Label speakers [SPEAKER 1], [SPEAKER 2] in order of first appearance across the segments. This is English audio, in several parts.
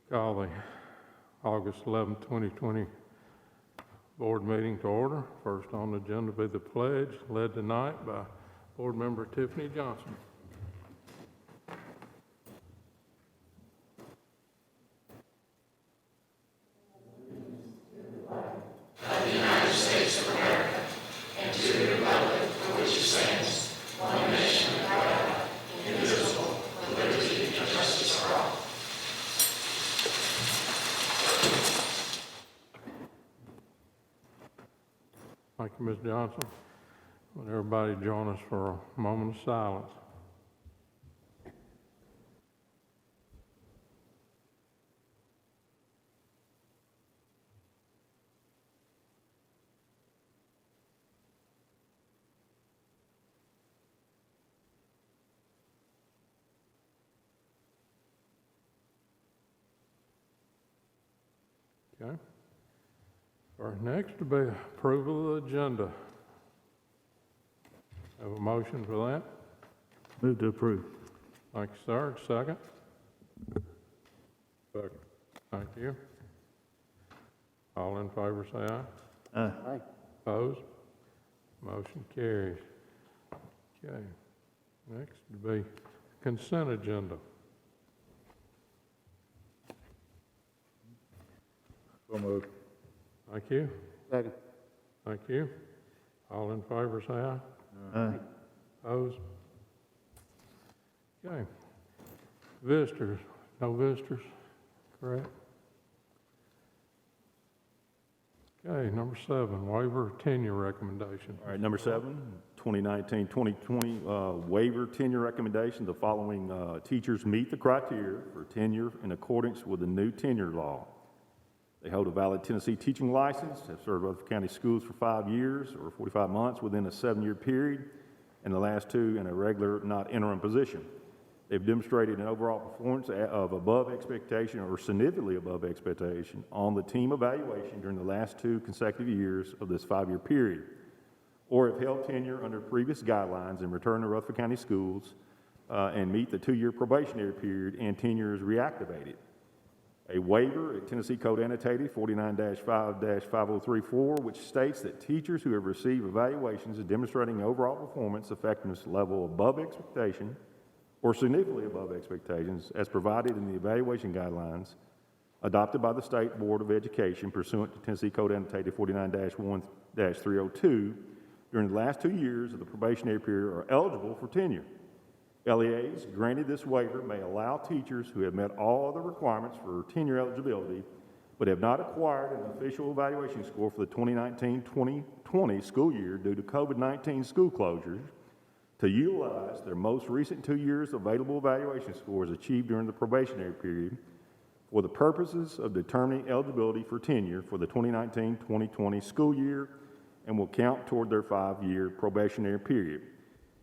[SPEAKER 1] Call the August 11, 2020 board meeting to order. First on the agenda will be the pledge, led tonight by Board Member Tiffany Johnson. Thank you, Ms. Johnson. Would everybody join us for a moment of silence? Okay. Our next to be approval of the agenda. Have a motion for that?
[SPEAKER 2] Move to approve.
[SPEAKER 1] Thank you, sir. Second? Second. Thank you. All in favor say aye.
[SPEAKER 2] Aye.
[SPEAKER 1] Opposed? Motion carries. Okay. Next to be consent agenda.
[SPEAKER 2] So moved.
[SPEAKER 1] Thank you.
[SPEAKER 2] Second.
[SPEAKER 1] Thank you. All in favor say aye.
[SPEAKER 2] Aye.
[SPEAKER 1] Opposed? Okay. Visitors, no visitors, correct? Okay, number 7, waiver tenure recommendation.
[SPEAKER 3] All right, number 7, 2019-2020 waiver tenure recommendation. The following teachers meet the criteria for tenure in accordance with the new tenure law. They hold a valid Tennessee teaching license, have served Rutherford County schools for 5 years or 45 months within a 7-year period, and the last 2 in a regular, not interim position. They've demonstrated an overall performance of above expectation or significantly above expectation on the team evaluation during the last 2 consecutive years of this 5-year period, or have held tenure under previous guidelines and returned to Rutherford County schools and meet the 2-year probationary period and tenure is reactivated. A waiver at Tennessee Code Annotated 49-5-5034, which states that teachers who have received evaluations demonstrating overall performance effectiveness level above expectation or significantly above expectations as provided in the evaluation guidelines adopted by the State Board of Education pursuant to Tennessee Code Annotated 49-1-302 during the last 2 years of the probationary period are eligible for tenure. LEAs granted this waiver may allow teachers who have met all other requirements for tenure eligibility but have not acquired an official evaluation score for the 2019-2020 school year due to COVID-19 school closures to utilize their most recent 2 years available evaluation scores achieved during the probationary period for the purposes of determining eligibility for tenure for the 2019-2020 school year and will count toward their 5-year probationary period.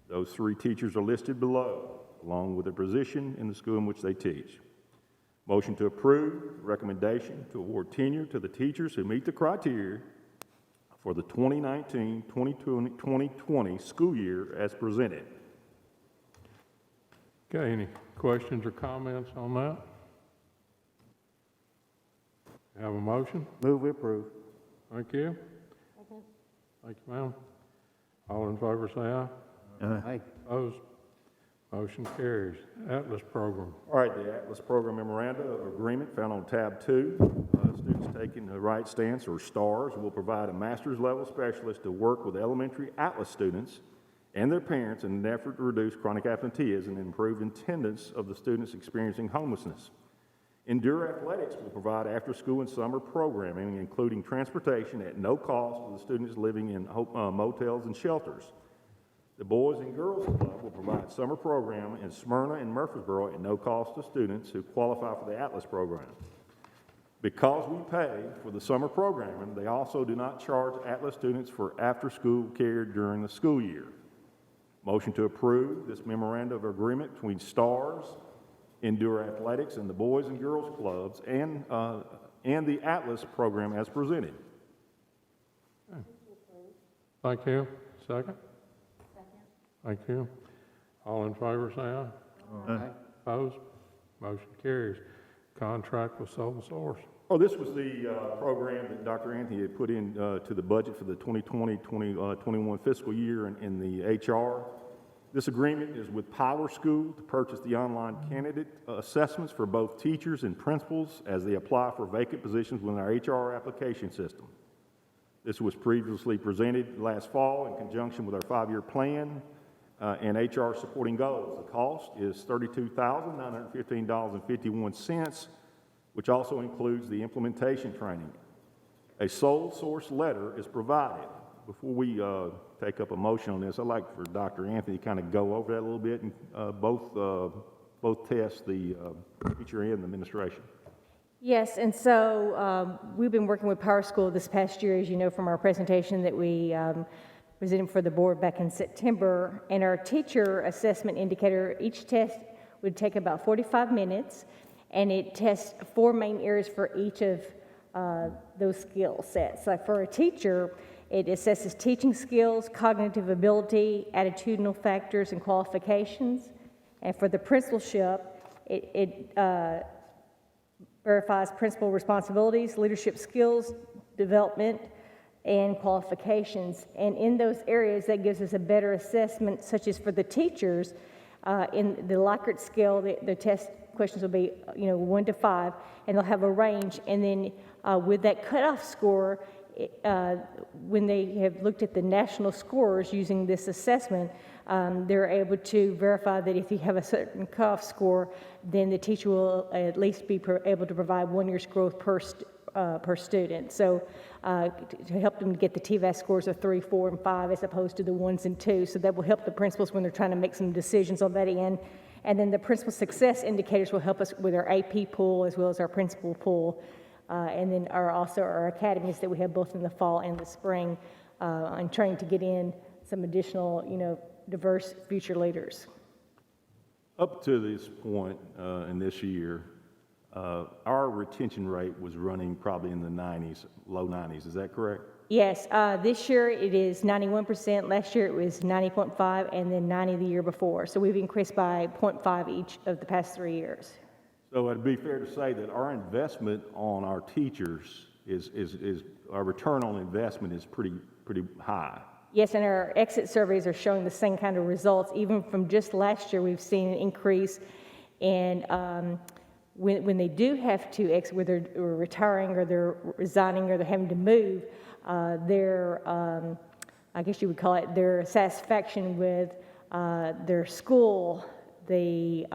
[SPEAKER 3] Those 3 teachers are listed below, along with their position in the school in which they teach. Motion to approve, recommendation to award tenure to the teachers who meet the criteria for the 2019-2020 school year as presented.
[SPEAKER 1] Okay, any questions or comments on that? Have a motion?
[SPEAKER 2] Move we approve.
[SPEAKER 1] Thank you. Thank you, ma'am. All in favor say aye.
[SPEAKER 2] Aye.
[SPEAKER 1] Opposed? Motion carries. Atlas program.
[SPEAKER 3] All right, the Atlas Program Memoranda of Agreement found on tab 2. Students taking the right stance or STARS will provide a master's level specialist to work with elementary Atlas students and their parents in an effort to reduce chronic absenteeism and improve attendance of the students experiencing homelessness. Endure Athletics will provide after-school and summer programming, including transportation at no cost for the students living in motels and shelters. The Boys and Girls Club will provide summer program in Smyrna and Murfreesboro at no cost to students who qualify for the Atlas program. Because we pay for the summer programming, they also do not charge Atlas students for after-school care during the school year. Motion to approve this memorandum of agreement between STARS, Endure Athletics, and the Boys and Girls Clubs and the Atlas program as presented.
[SPEAKER 1] Okay. Thank you. Second? Thank you. All in favor say aye.
[SPEAKER 2] Aye.
[SPEAKER 1] Opposed? Motion carries. contract with sole source.
[SPEAKER 3] Oh, this was the program that Dr. Anthony had put in to the budget for the 2020-21 fiscal year in the HR. This agreement is with Power School to purchase the online candidate assessments for both teachers and principals as they apply for vacant positions within our HR application system. This was previously presented last fall in conjunction with our 5-year plan and HR supporting goals. The cost is $32,915.51, which also includes the implementation training. A sole source letter is provided. Before we take up a motion on this, I'd like for Dr. Anthony to kind of go over that a little bit and both test the teacher and the administration.
[SPEAKER 4] Yes, and so we've been working with Power School this past year, as you know from our presentation that we presented for the board back in September. And our teacher assessment indicator, each test would take about 45 minutes, and it tests 4 main areas for each of those skill sets. So for a teacher, it assesses teaching skills, cognitive ability, attitudinal factors, and qualifications. And for the principalship, it verifies principal responsibilities, leadership skills, development, and qualifications. And in those areas, that gives us a better assessment, such as for the teachers, in the Likert scale, the test questions will be, 1 to 5, and they'll have a range. And then with that cutoff score, when they have looked at the national scores using this assessment, they're able to verify that if you have a certain cutoff score, then the teacher will at least be able to provide 1 year's growth per student. So to help them get the TVAS scores of 3, 4, and 5 as opposed to the 1s and 2s. So that will help the principals when they're trying to make some decisions on that end. And then the principal success indicators will help us with our AP pool as well as our principal pool. And then also our academies that we have both in the fall and the spring on trying to get in some additional, diverse future leaders.
[SPEAKER 3] Up to this point in this year, our retention rate was running probably in the 90s, low 90s. Is that correct?
[SPEAKER 4] Yes. This year it is 91%. Last year it was 90.5, and then 90 the year before. So we've increased by 0.5 each of the past 3 years. So
[SPEAKER 3] it'd be fair to say that our investment on our teachers is our return on investment is pretty high.
[SPEAKER 4] Yes, and our exit surveys are showing the same kind of results. Even from just last year, we've seen an increase in when they do have to exit, whether they're retiring or they're resigning or they're having to move, their, I guess you would call it, their satisfaction with their school, the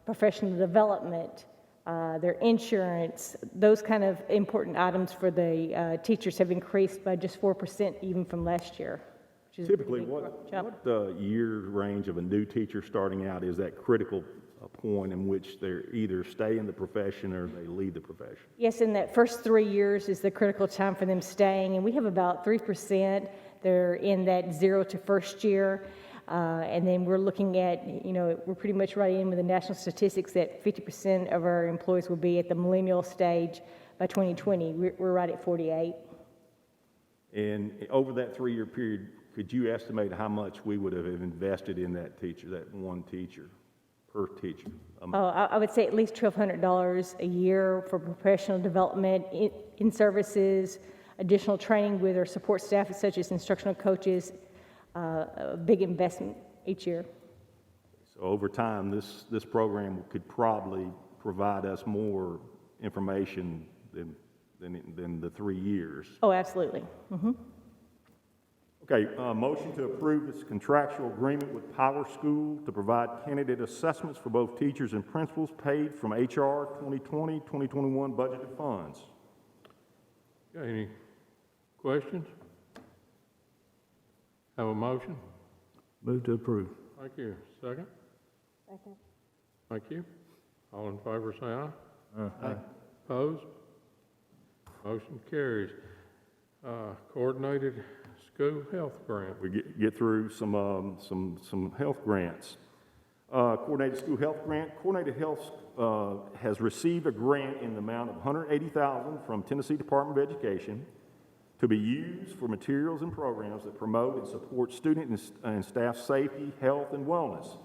[SPEAKER 4] professional development, their insurance, those kind of important items for the teachers have increased by just 4% even from last year.
[SPEAKER 3] Typically, what year range of a new teacher starting out is that critical point in which they either stay in the profession or they leave the profession?
[SPEAKER 4] Yes, in that first 3 years is the critical time for them staying, and we have about 3%. They're in that 0 to first year. And then we're looking at, we're pretty much right in with the national statistics that 50% of our employees will be at the millennial stage by 2020. We're right at 48.
[SPEAKER 3] And over that 3-year period, could you estimate how much we would have invested in that teacher, that one teacher, per teacher?
[SPEAKER 4] I would say at least $1,200 a year for professional development, in services, additional training with our support staff, such as instructional coaches, a big investment each year.
[SPEAKER 3] So over time, this program could probably provide us more information than the 3 years.
[SPEAKER 4] Oh, absolutely. Mm-hmm.
[SPEAKER 3] Okay, motion to approve this contractual agreement with Power School to provide candidate assessments for both teachers and principals paid from HR 2020-2021 budgeted funds.
[SPEAKER 1] Okay, any questions? Have a motion?
[SPEAKER 2] Move to approve.
[SPEAKER 1] Thank you. Second?
[SPEAKER 4] Second.
[SPEAKER 1] Thank you. All in favor, say aye.
[SPEAKER 2] Aye.
[SPEAKER 1] Opposed? Motion carries. Coordinated School Health Grant.
[SPEAKER 3] We get through some health grants. Coordinated School Health Grant. Coordinated Health has received a grant in the amount of $180,000 from Tennessee Department of Education to be used for materials and programs that promote and support student and staff safety, health, and wellness.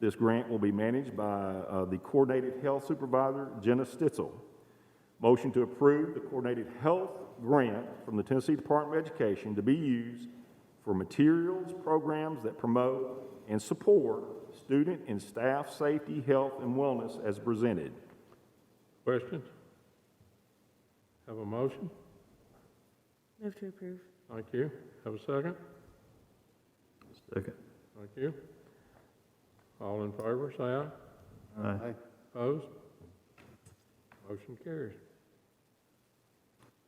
[SPEAKER 3] This grant will be managed by the Coordinated Health Supervisor, Jenna Stitzel. Motion to approve the Coordinated Health Grant from the Tennessee Department of Education to be used for materials, programs that promote and support student and staff safety, health, and wellness as presented.
[SPEAKER 1] Questions? Have a motion?
[SPEAKER 5] Move to approve.
[SPEAKER 1] Thank you. Have a second?
[SPEAKER 2] Second.
[SPEAKER 1] Thank you. All in favor, say aye.
[SPEAKER 2] Aye.
[SPEAKER 1] Opposed? Motion carries.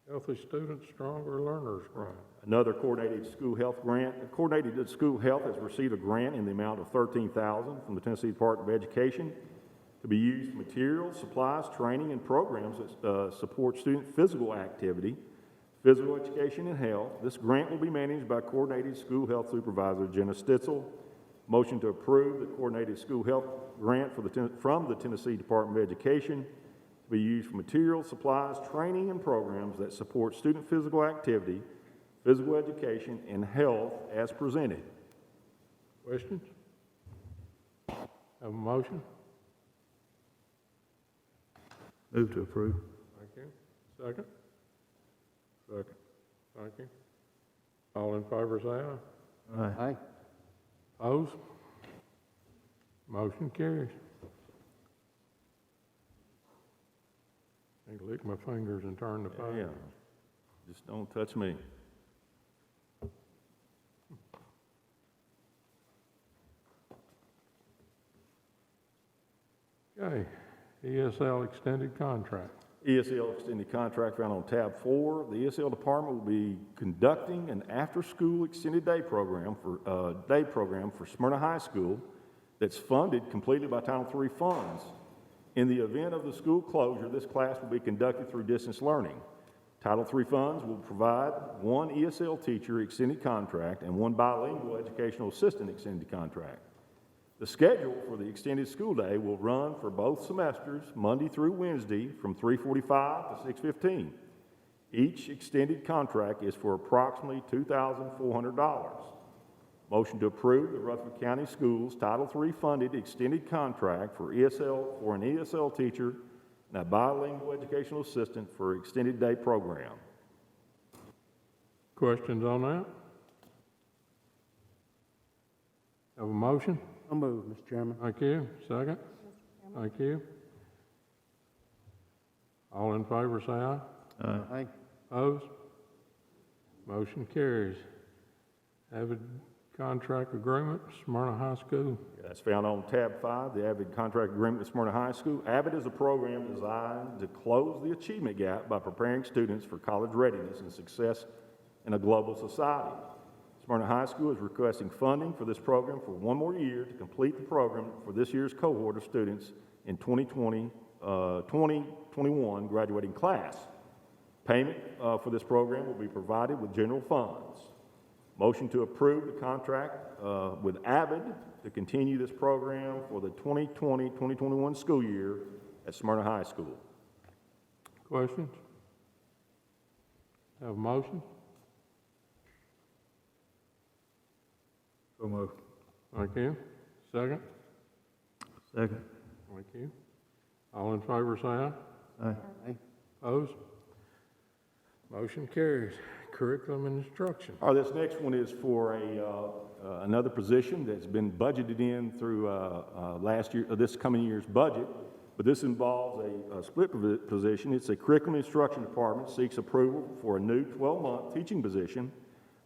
[SPEAKER 1] Healthy Students, Stronger Learners Grant.
[SPEAKER 3] Another coordinated school health grant. Coordinated School Health has received a grant in the amount of $13,000 from the Tennessee Department of Education to be used for materials, supplies, training, and programs that support student physical activity, physical education, and health. This grant will be managed by Coordinated School Health Supervisor Jenna Stitzel. Motion to approve the Coordinated School Health Grant from the Tennessee Department of Education to be used for materials, supplies, training, and programs that support student physical activity, physical education, and health as presented.
[SPEAKER 1] Questions? Have a motion?
[SPEAKER 2] Move to approve.
[SPEAKER 1] Thank you. Second? Second. Thank you. All in favor, say aye.
[SPEAKER 2] Aye.
[SPEAKER 1] Opposed? Motion carries. I can lick my fingers and turn the page.
[SPEAKER 3] Yeah, just don't touch me.
[SPEAKER 1] Okay, ESL extended contract.
[SPEAKER 3] ESL extended contract found on tab 4. The ESL department will be conducting an after-school extended day program for Smyrna High School that's funded completely by Title III funds. In the event of the school closure, this class will be conducted through distance learning. Title III funds will provide one ESL teacher extended contract and one bilingual educational assistant extended contract. The schedule for the extended school day will run for both semesters, Monday through Wednesday, from 3:45 to 6:15. Each extended contract is for approximately $2,400. Motion to approve the Rutherford County Schools Title III funded extended contract for an ESL teacher and a bilingual educational assistant for extended day program.
[SPEAKER 1] Questions on that? Have a motion?
[SPEAKER 6] I'll move, Mr. Chairman.
[SPEAKER 1] Thank you. Second? Thank you. All in favor, say aye.
[SPEAKER 6] Aye.
[SPEAKER 1] Opposed? Motion carries. Avid contract agreement, Smyrna High School.
[SPEAKER 3] That's found on tab 5, the Avid contract agreement with Smyrna High School. Avid is a program designed to close the achievement gap by preparing students for college readiness and success in a global society. Smyrna High School is requesting funding for this program for one more year to complete the program for this year's cohort of students in 2021 graduating class. Payment for this program will be provided with general funds. Motion to approve the contract with Avid to continue this program for the 2020-2021 school year at Smyrna High School.
[SPEAKER 1] Questions? Have a motion?
[SPEAKER 2] So moved.
[SPEAKER 1] Thank you. Second?
[SPEAKER 2] Second.
[SPEAKER 1] Thank you. All in favor, say aye.
[SPEAKER 2] Aye.
[SPEAKER 6] Aye.
[SPEAKER 1] Opposed? Motion carries. Curriculum and instruction.
[SPEAKER 3] All right, this next one is for another position that's been budgeted in through this coming year's budget, but this involves a split position. It's a curriculum and instruction department seeks approval for a new 12-month teaching position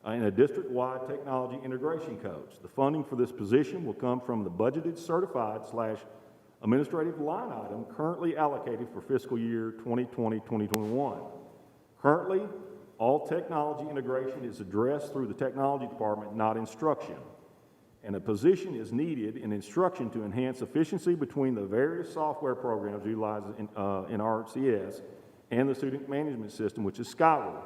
[SPEAKER 3] and a district-wide technology integration coach. The funding for this position will come from the budgeted certified/administrative line item currently allocated for fiscal year 2020-2021. Currently, all technology integration is addressed through the technology department, not instruction. And a position is needed in instruction to enhance efficiency between the various software programs utilized in RCS and the student management system, which is Skyward.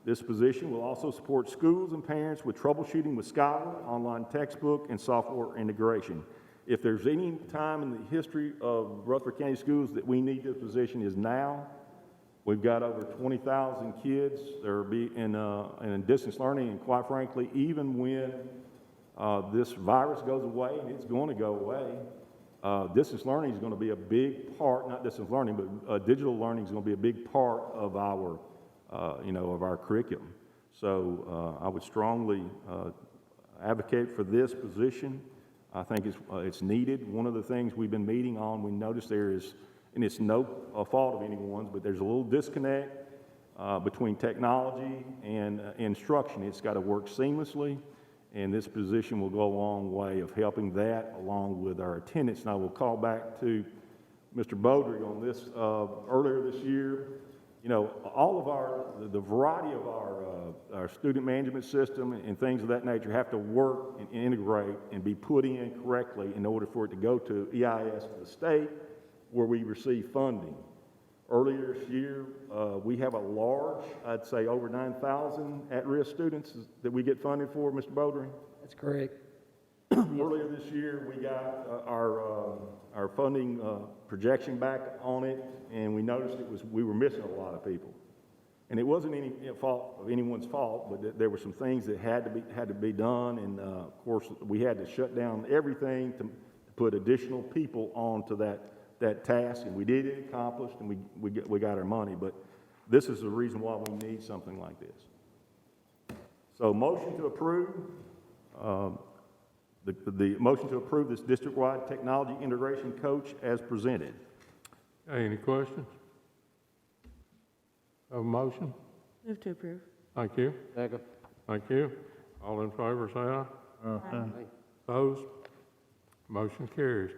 [SPEAKER 3] This position will also support schools and parents with troubleshooting with Skyward, online textbook, and software integration. If there's any time in the history of Rutherford County Schools that we need this position is now. We've got over 20,000 kids that are in distance learning, and quite frankly, even when this virus goes away, and it's going to go away, distance learning is going to be a big part, not distance learning, but digital learning is going to be a big part of our, of our curriculum. So I would strongly advocate for this position. I think it's needed. One of the things we've been meeting on, we noticed there is, and it's no fault of anyone's, but there's a little disconnect between technology and instruction. It's got to work seamlessly, and this position will go a long way of helping that along with our attendance. And I will call back to Mr. Bodrick on this. Earlier this year, all of the variety of our student management system and things of that nature have to work and integrate and be put in correctly in order for it to go to EIS, to the state, where we receive funding. Earlier this year, we have a large, I'd say over 9,000 at-risk students that we get funded for, Mr. Bodrick.
[SPEAKER 6] That's correct.
[SPEAKER 3] Earlier this year, we got our funding projection back on it, and we noticed we were missing a lot of people. And it wasn't any fault of anyone's fault, but there were some things that had to be done, and of course we had to shut down everything to put additional people onto that task, and we did it, accomplished, and we got our money. But this is the reason why we need something like this. So motion to approve. The motion to approve this district-wide technology integration coach as presented.
[SPEAKER 1] Okay, any questions? Have a motion?
[SPEAKER 5] Move to approve.
[SPEAKER 1] Thank you.
[SPEAKER 6] Second.
[SPEAKER 1] Thank you. All in favor, say aye.
[SPEAKER 2] Aye.
[SPEAKER 1] Opposed? Motion carries.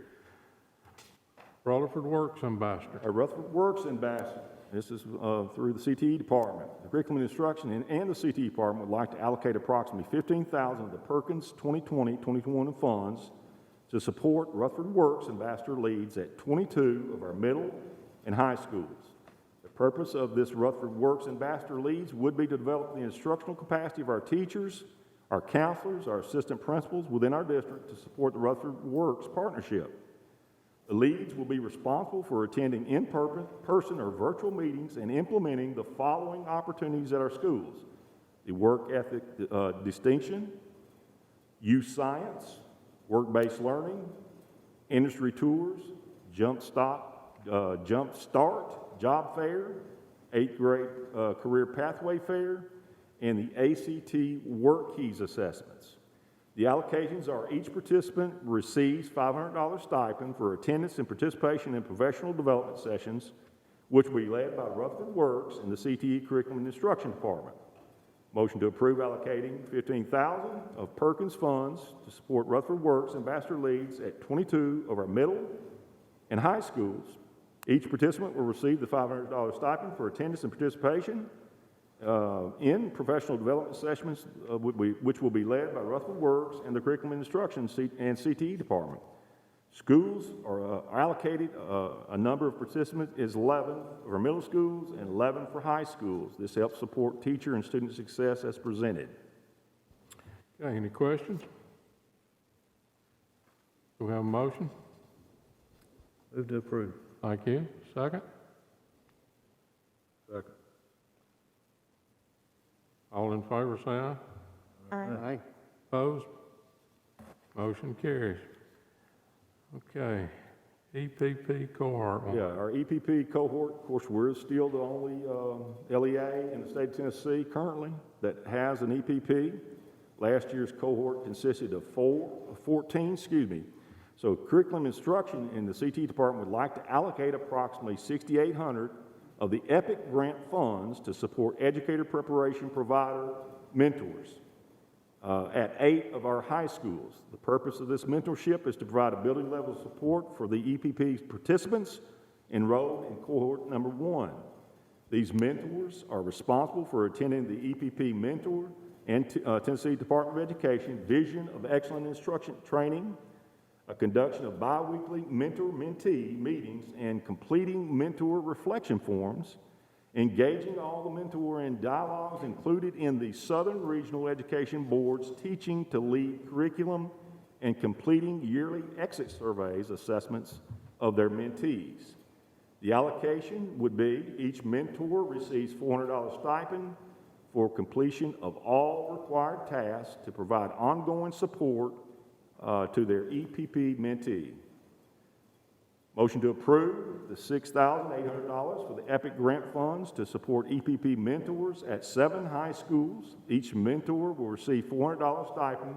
[SPEAKER 1] Rutherford Works Ambassador.
[SPEAKER 3] A Rutherford Works Ambassador. This is through the CTE department. The curriculum and instruction and the CTE department would like to allocate approximately $15,000 of the Perkins 2020-21 funds to support Rutherford Works Ambassador leads at 22 of our middle and high schools. The purpose of this Rutherford Works Ambassador leads would be to develop the instructional capacity of our teachers, our counselors, our assistant principals within our district to support the Rutherford Works partnership. The leads will be responsible for attending in-person or virtual meetings and implementing the following opportunities at our schools: the work ethic distinction, youth science, work-based learning, industry tours, jump start, job fair, 8th grade career pathway fair, and the ACT Work Keys assessments. The allocations are each participant receives $500 stipend for attendance and participation in professional development sessions, which will be led by Rutherford Works and the CTE Curriculum and Instruction Department. Motion to approve allocating $15,000 of Perkins funds to support Rutherford Works Ambassador leads at 22 of our middle and high schools. Each participant will receive the $500 stipend for attendance and participation in professional development sessions, which will be led by Rutherford Works and the Curriculum and Instruction and CTE Department. Schools are allocated, a number of participants is 11 for middle schools and 11 for high schools. This helps support teacher and student success as presented.
[SPEAKER 1] Okay, any questions? Do we have a motion?
[SPEAKER 2] Move to approve.
[SPEAKER 1] Thank you. Second?
[SPEAKER 2] Second.
[SPEAKER 1] All in favor, say aye.
[SPEAKER 6] Aye.
[SPEAKER 1] Opposed? Motion carries. Okay, EPP cohort.
[SPEAKER 3] Yeah, our EPP cohort, of course, we're still the only LEA in the state of Tennessee currently that has an EPP. Last year's cohort consisted of 14. So curriculum instruction in the CT department would like to allocate approximately $6,800 of the EPIC grant funds to support educator preparation provider mentors at 8 of our high schools. The purpose of this mentorship is to provide a building level support for the EPP participants enrolled in cohort number 1. These mentors are responsible for attending the EPP mentor and Tennessee Department of Education Vision of Excellent Instruction Training, a conduction of bi-weekly mentor-mentee meetings and completing mentor reflection forms, engaging all the mentor in dialogues included in the Southern Regional Education Board's Teaching to Lead curriculum, and completing yearly exit surveys assessments of their mentees. The allocation would be each mentor receives $400 stipend for completion of all required tasks to provide ongoing support to their EPP mentee. Motion to approve the $6,800 for the EPIC grant funds to support EPP mentors at 7 high schools. Each mentor will receive $400 stipend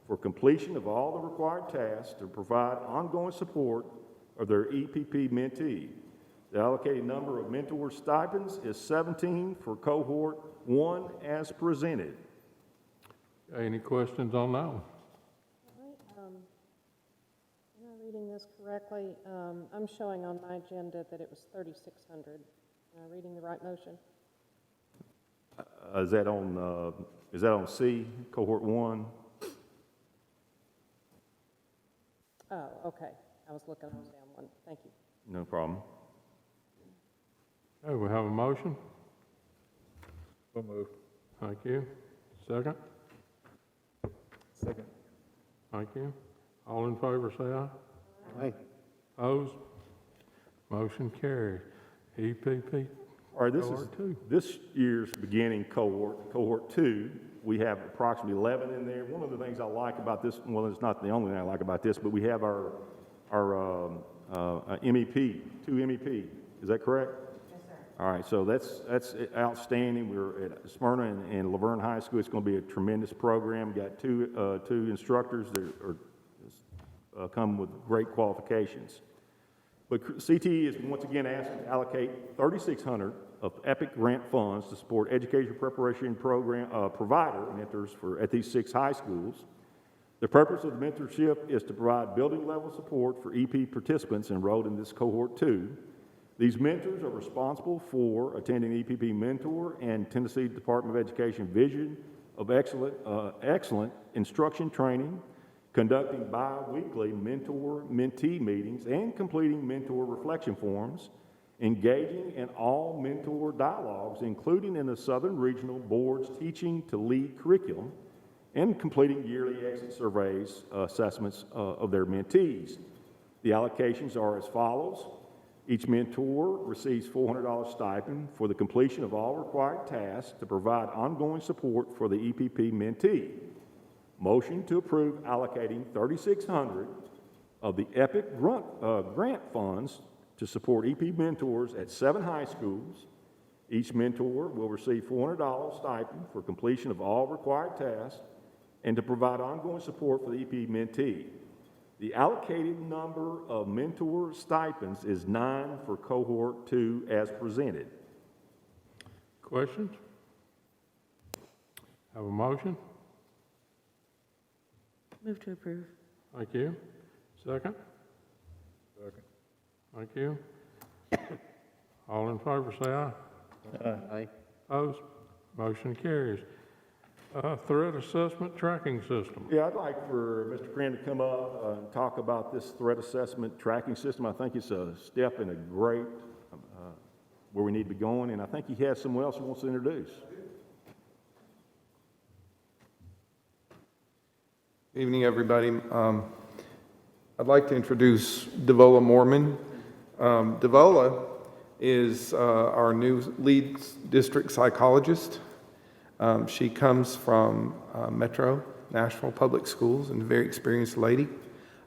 [SPEAKER 3] for completion of all the required tasks to provide ongoing support of their EPP mentee. The allocated number of mentor stipends is 17 for cohort 1 as presented.
[SPEAKER 1] Any questions on that one?
[SPEAKER 5] Am I reading this correctly? I'm showing on my agenda that it was 3,600. Am I reading the right motion?
[SPEAKER 3] Is that on C, cohort 1?
[SPEAKER 5] Oh, okay. I was looking on down one. Thank you.
[SPEAKER 3] No problem.
[SPEAKER 1] Okay, we have a motion.
[SPEAKER 2] So moved.
[SPEAKER 1] Thank you. Second?
[SPEAKER 2] Second.
[SPEAKER 1] Thank you. All in favor, say aye.
[SPEAKER 6] Aye.
[SPEAKER 1] Opposed? Motion carried. EPP
[SPEAKER 3] All right, this is
[SPEAKER 1] cohort 2.
[SPEAKER 3] this year's beginning cohort 2. We have approximately 11 in there. One of the things I like about this, well, it's not the only thing I like about this, but we have our MEP, 2 MEP. Is that correct? Yes, sir. All right, so that's outstanding. We're at Smyrna and Laverne High School. It's going to be a tremendous program. We got two instructors that are come with great qualifications. But CTE is once again asking to allocate $3,600 of EPIC grant funds to support education preparation program provider mentors at these 6 high schools. The purpose of the mentorship is to provide building level support for EP participants enrolled in this cohort 2. These mentors are responsible for attending EPP mentor and Tennessee Department of Education vision of excellent instruction training, conducting bi-weekly mentor-mentee meetings and completing mentor reflection forms, engaging in all mentor dialogues, including in the Southern Regional Board's Teaching to Lead curriculum, and completing yearly exit surveys, assessments of their mentees. The allocations are as follows. Each mentor receives $400 stipend for the completion of all required tasks to provide ongoing support for the EPP mentee. Motion to approve allocating $3,600 of the EPIC grant funds to support EP mentors at 7 high schools. Each mentor will receive $400 stipend for completion of all required tasks and to provide ongoing support for the EP mentee. The allocated number of mentor stipends is 9 for cohort 2 as presented.
[SPEAKER 1] Questions? Have a motion?
[SPEAKER 5] Move to approve.
[SPEAKER 1] Thank you. Second?
[SPEAKER 2] Second.
[SPEAKER 1] Thank you. All in favor, say aye.
[SPEAKER 6] Aye.
[SPEAKER 1] Opposed? Motion carries. Threat assessment tracking system.
[SPEAKER 3] Yeah, I'd like for Mr. Cran to come up and talk about this threat assessment tracking system. I think it's a step in a great, where we need to be going, and I think he has someone else he wants to introduce.
[SPEAKER 7] Good evening, everybody. I'd like to introduce Davola Mormon. Davola is our new lead district psychologist. She comes from Metro Nashville Public Schools and a very experienced lady.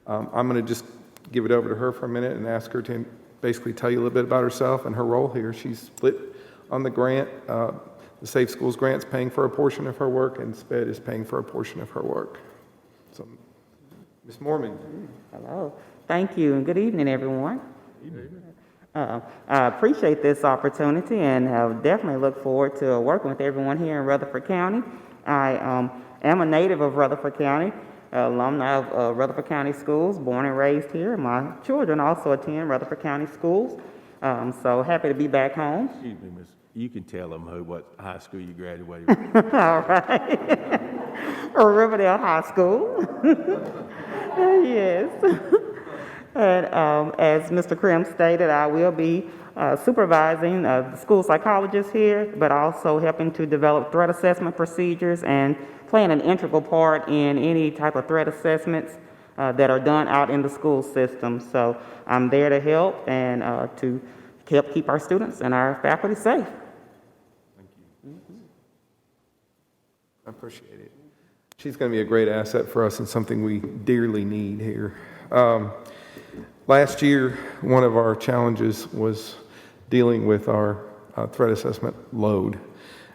[SPEAKER 7] I'm going to just give it over to her for a minute and ask her to basically tell you a little bit about herself and her role here. She's split on the grant. The Safe Schools grant's paying for a portion of her work, and SPED is paying for a portion of her work. So, Ms. Mormon.
[SPEAKER 8] Hello. Thank you, and good evening, everyone. I appreciate this opportunity and definitely look forward to working with everyone here in Rutherford County. I am a native of Rutherford County, alumni of Rutherford County Schools, born and raised here. My children also attend Rutherford County Schools, so happy to be back home.
[SPEAKER 3] Excuse me, Miss. You can tell them what high school you graduated from.
[SPEAKER 8] All right. Riverdale High School. Yes. And as Mr. Krim stated, I will be supervising the school psychologist here, but also helping to develop threat assessment procedures and playing an integral part in any type of threat assessments that are done out in the school system. So I'm there to help and to help keep our students and our faculty safe.
[SPEAKER 3] Thank you.
[SPEAKER 7] I appreciate it. She's going to be a great asset for us and something we dearly need here. Last year, one of our challenges was dealing with our threat assessment load.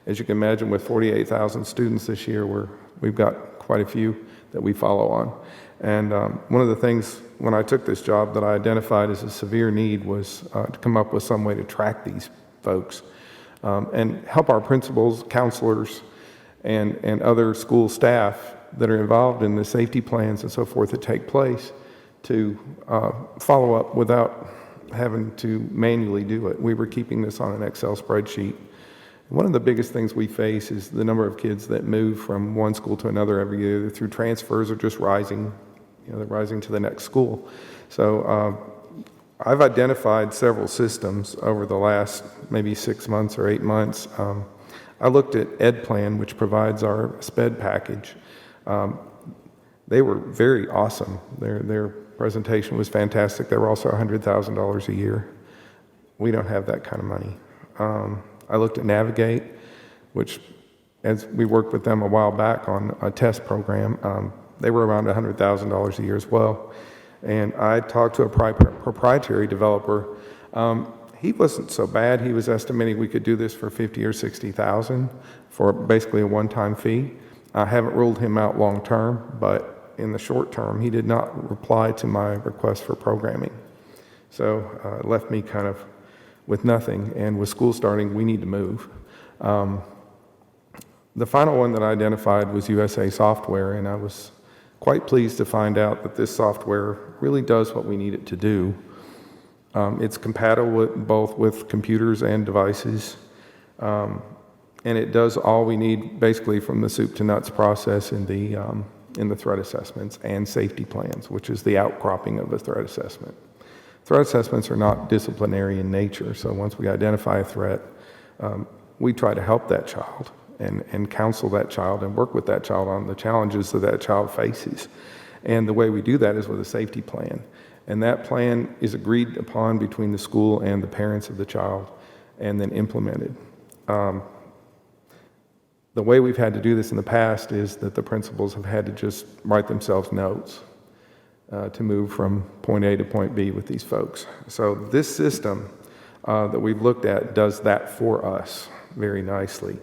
[SPEAKER 7] As you can imagine, with 48,000 students this year, we've got quite a few that we follow on. And one of the things when I took this job that I identified as a severe need was to come up with some way to track these folks and help our principals, counselors, and other school staff that are involved in the safety plans and so forth that take place to follow up without having to manually do it. We were keeping this on an Excel spreadsheet. One of the biggest things we face is the number of kids that move from one school to another every year, either through transfers or just rising, they're rising to the next school. So I've identified several systems over the last maybe 6 months or 8 months. I looked at EdPlan, which provides our SPED package. They were very awesome. Their presentation was fantastic. They were also $100,000 a year. We don't have that kind of money. I looked at Navigate, which, as we worked with them a while back on a test program, they were around $100,000 a year as well. And I talked to a proprietary developer. He wasn't so bad. He was estimating we could do this for $50,000 or $60,000 for basically a one-time fee. I haven't ruled him out long-term, but in the short term, he did not reply to my request for programming. So it left me kind of with nothing, and with school starting, we need to move. The final one that I identified was USA Software, and I was quite pleased to find out that this software really does what we need it to do. It's compatible both with computers and devices, and it does all we need basically from the soup to nuts process in the threat assessments and safety plans, which is the outcropping of a threat assessment. Threat assessments are not disciplinary in nature, so once we identify a threat, we try to help that child and counsel that child and work with that child on the challenges that child faces. And the way we do that is with a safety plan. And that plan is agreed upon between the school and the parents of the child and then implemented. The way we've had to do this in the past is that the principals have had to just write themselves notes to move from point A to point B with these folks. So this system that we've looked at does that for us very nicely.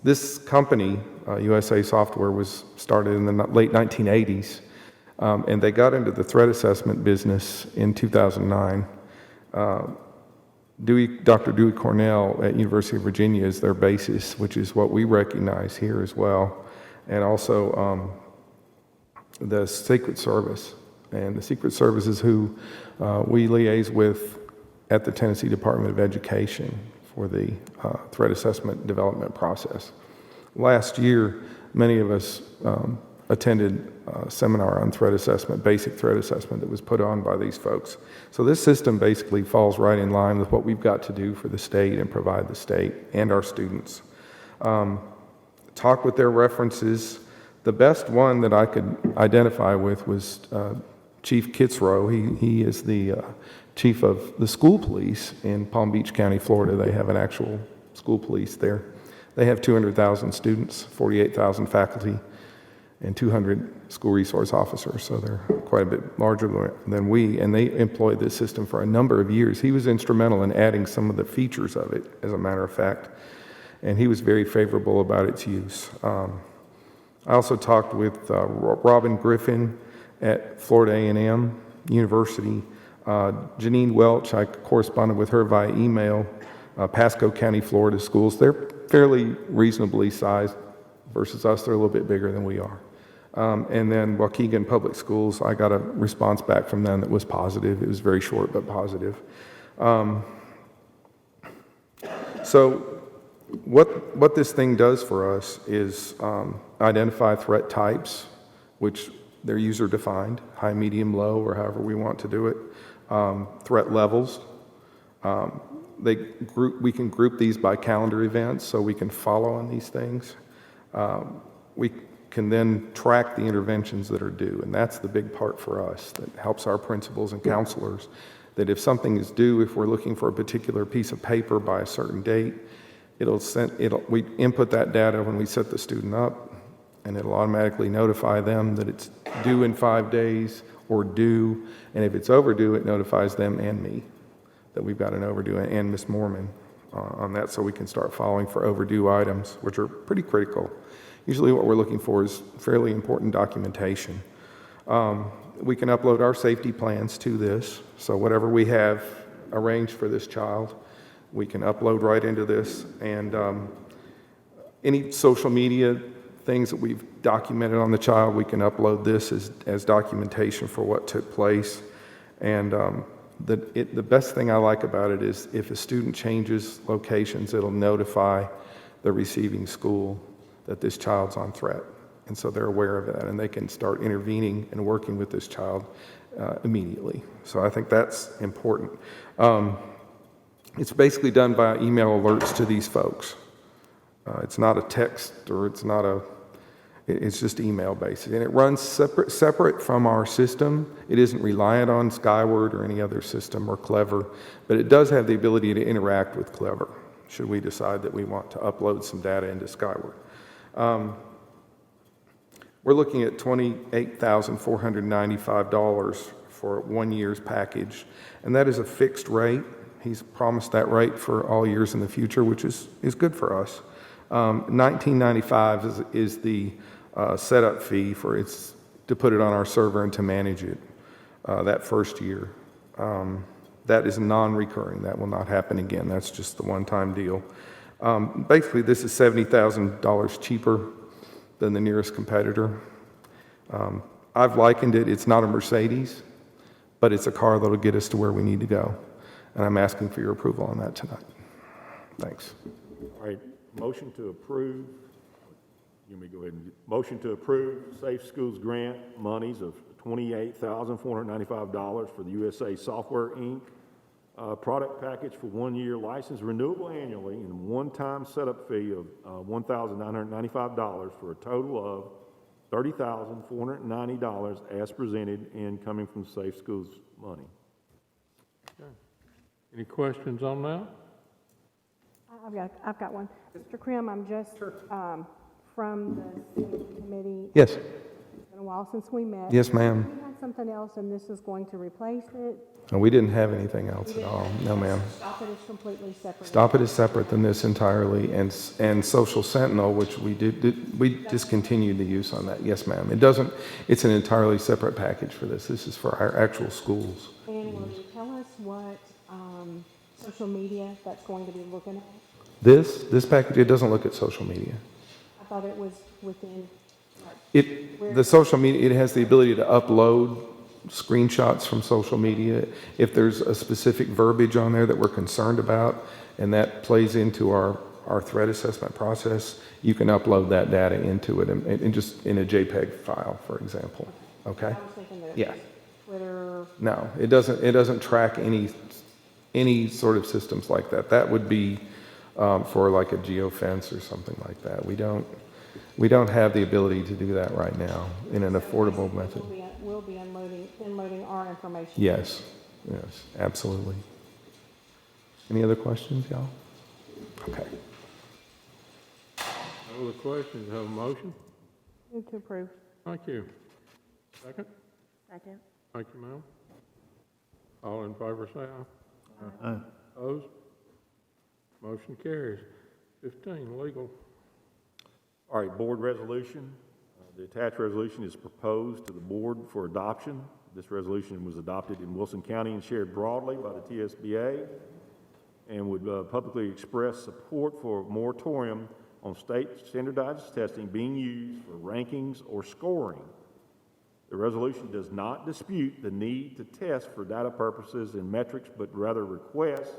[SPEAKER 7] This company, USA Software, was started in the late 1980s, and they got into the threat assessment business in 2009. Dr. Dewey Cornell at University of Virginia is their basis, which is what we recognize here as well, and also the Secret Service. And the Secret Service is who we liaise with at the Tennessee Department of Education for the threat assessment development process. Last year, many of us attended a seminar on threat assessment, basic threat assessment that was put on by these folks. So this system basically falls right in line with what we've got to do for the state and provide the state and our students. Talk with their references. The best one that I could identify with was Chief Kitzrow. He is the chief of the school police in Palm Beach County, Florida. They have an actual school police there. They have 200,000 students, 48,000 faculty, and 200 school resource officers, so they're quite a bit larger than we, and they employed this system for a number of years. He was instrumental in adding some of the features of it, as a matter of fact, and he was very favorable about its use. I also talked with Robin Griffin at Florida A&M University. Janine Welch, I corresponded with her via email. Pasco County, Florida schools, they're fairly reasonably sized versus us. They're a little bit bigger than we are. And then Waukegan Public Schools, I got a response back from them that was positive. It was very short, but positive. So what this thing does for us is identify threat types, which they're user defined, high, medium, low, or however we want to do it. Threat levels. We can group these by calendar events, so we can follow on these things. We can then track the interventions that are due, and that's the big part for us that helps our principals and counselors, that if something is due, if we're looking for a particular piece of paper by a certain date, we input that data when we set the student up, and it'll automatically notify them that it's due in 5 days or due, and if it's overdue, it notifies them and me that we've got an overdue, and Ms. Mormon on that, so we can start following for overdue items, which are pretty critical. Usually what we're looking for is fairly important documentation. We can upload our safety plans to this, so whatever we have arranged for this child, we can upload right into this, and any social media things that we've documented on the child, we can upload this as documentation for what took place. And the best thing I like about it is if a student changes locations, it'll notify the receiving school that this child's on threat. And so they're aware of that, and they can start intervening and working with this child immediately. So I think that's important. It's basically done by email alerts to these folks. It's not a text, or it's just email based. And it runs separate from our system. It isn't reliant on Skyward or any other system or Clever, but it does have the ability to interact with Clever, should we decide that we want to upload some data into Skyward. We're looking at $28,495 for 1 year's package, and that is a fixed rate. He's promised that rate for all years in the future, which is good for us. $19.95 is the setup fee to put it on our server and to manage it that first year. That is non-recurring. That will not happen again. That's just the one-time deal. Basically, this is $70,000 cheaper than the nearest competitor. I've likened it, it's not a Mercedes, but it's a car that'll get us to where we need to go. And I'm asking for your approval on that tonight. Thanks.
[SPEAKER 3] All right, motion to approve. Let me go ahead and motion to approve Safe Schools grant monies of $28,495 for the USA Software Inc. Product package for 1 year license renewable annually and one-time setup fee of $1,995 for a total of $30,490 as presented and coming from Safe Schools money.
[SPEAKER 1] Okay. Any questions on that?
[SPEAKER 5] I've got one. Mr. Krim, I'm just, from the safety committee.
[SPEAKER 7] Yes.
[SPEAKER 5] It's been a while since we met.
[SPEAKER 7] Yes, ma'am.
[SPEAKER 5] We had something else, and this is going to replace it.
[SPEAKER 7] No, we didn't have anything else at all. No, ma'am.
[SPEAKER 5] Stop it is completely separate.
[SPEAKER 7] Stop It is separate than this entirely, and Social Sentinel, which we discontinued the use on that. Yes, ma'am. It's an entirely separate package for this. This is for our actual schools.
[SPEAKER 5] And will you tell us what social media that's going to be looking at?
[SPEAKER 7] This package, it doesn't look at social media.
[SPEAKER 5] I thought it was within,
[SPEAKER 7] The social media, it has the ability to upload screenshots from social media. If there's a specific verbiage on there that we're concerned about, and that plays into our threat assessment process, you can upload that data into it and just in a JPEG file, for example. Okay?
[SPEAKER 5] I was thinking that
[SPEAKER 7] Yeah.
[SPEAKER 5] Twitter.
[SPEAKER 7] No, it doesn't track any sort of systems like that. That would be for like a geofence or something like that. We don't have the ability to do that right now in an affordable method.
[SPEAKER 5] We'll be unloading our information.
[SPEAKER 7] Yes, absolutely. Any other questions, y'all? Okay.
[SPEAKER 1] No other questions? Have a motion?
[SPEAKER 5] Move to approve.
[SPEAKER 1] Thank you. Second?
[SPEAKER 5] Second.
[SPEAKER 1] Thank you, ma'am. All in favor, say aye.
[SPEAKER 2] Aye.
[SPEAKER 1] Opposed? Motion carries. 15, legal.
[SPEAKER 3] All right, board resolution. The attached resolution is proposed to the board for adoption. This resolution was adopted in Wilson County and shared broadly by the TSBA and would publicly express support for a moratorium on state standardized testing being used for rankings or scoring. The resolution does not dispute the need to test for data purposes and metrics, but rather requests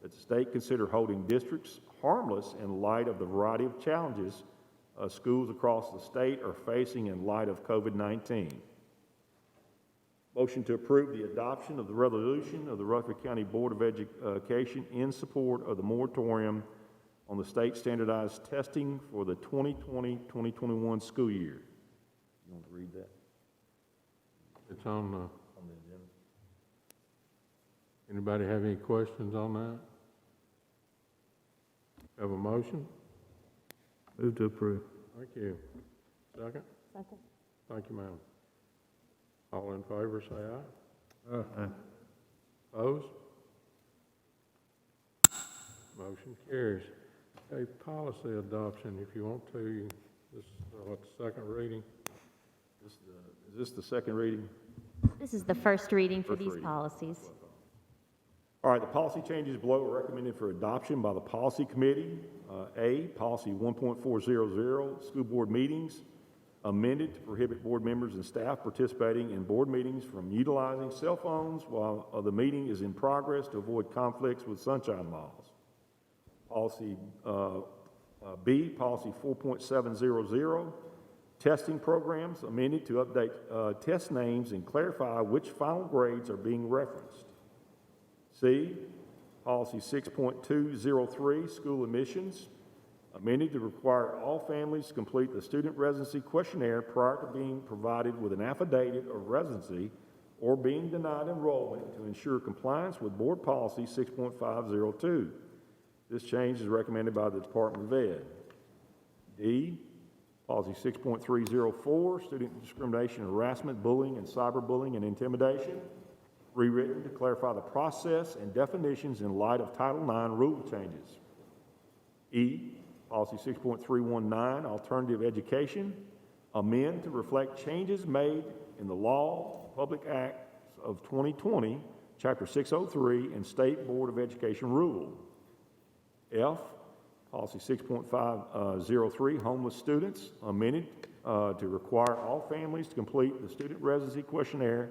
[SPEAKER 3] that the state consider holding districts harmless in light of the variety of challenges schools across the state are facing in light of COVID-19. Motion to approve the adoption of the resolution of the Rutherford County Board of Education in support of the moratorium on the state standardized testing for the 2020-2021 school year. You want to read that?
[SPEAKER 1] It's on
[SPEAKER 3] On the agenda.
[SPEAKER 1] anybody have any questions on that? Have a motion?
[SPEAKER 2] Move to approve.
[SPEAKER 1] Thank you. Second?
[SPEAKER 5] Second.
[SPEAKER 1] Thank you, ma'am. All in favor, say aye.
[SPEAKER 2] Aye.
[SPEAKER 1] Opposed? Motion carries. Okay, policy adoption, if you want to, this, what's the second reading?
[SPEAKER 3] Is this the second reading?
[SPEAKER 9] This is the first reading for
[SPEAKER 3] First
[SPEAKER 9] these
[SPEAKER 3] reading.
[SPEAKER 9] policies.
[SPEAKER 3] All right, the policy changes below are recommended for adoption by the Policy Committee. A, Policy 1.400, School Board Meetings, amended to prohibit board members and staff participating in board meetings from utilizing cell phones while the meeting is in progress to avoid conflicts with sunshine laws. Policy B, Policy 4.700, testing programs, amended to update test names and clarify which final grades are being referenced. C, Policy 6.203, School Admissions, amended to require all families to complete the student residency questionnaire prior to being provided with an affidavit of residency or being denied enrollment to ensure compliance with Board Policy 6.502. This change is recommended by the Department of Ed. D, Policy 6.304, Student Discrimination, Harassment, Bullying, and Cyberbullying and Intimidation, rewritten to clarify the process and definitions in light of Title IX rule changes. E, Policy 6.319, Alternative Education, amend to reflect changes made in the Law, Public Acts of 2020, Chapter 603, and State Board of Education Rule. F, Policy 6.503, Homeless Students, amended to require all families to complete the student residency questionnaire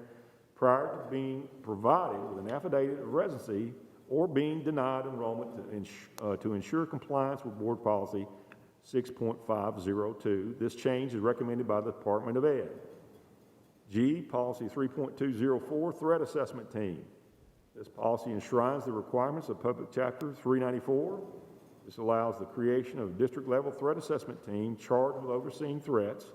[SPEAKER 3] prior to being provided with an affidavit of residency or being denied enrollment to ensure compliance with Board Policy 6.502. This change is recommended by the Department of Ed. G, Policy 3.204, Threat Assessment Team. This policy enshrines the requirements of Public Chapter 394. This allows the creation of a district-level threat assessment team charged with overseeing threats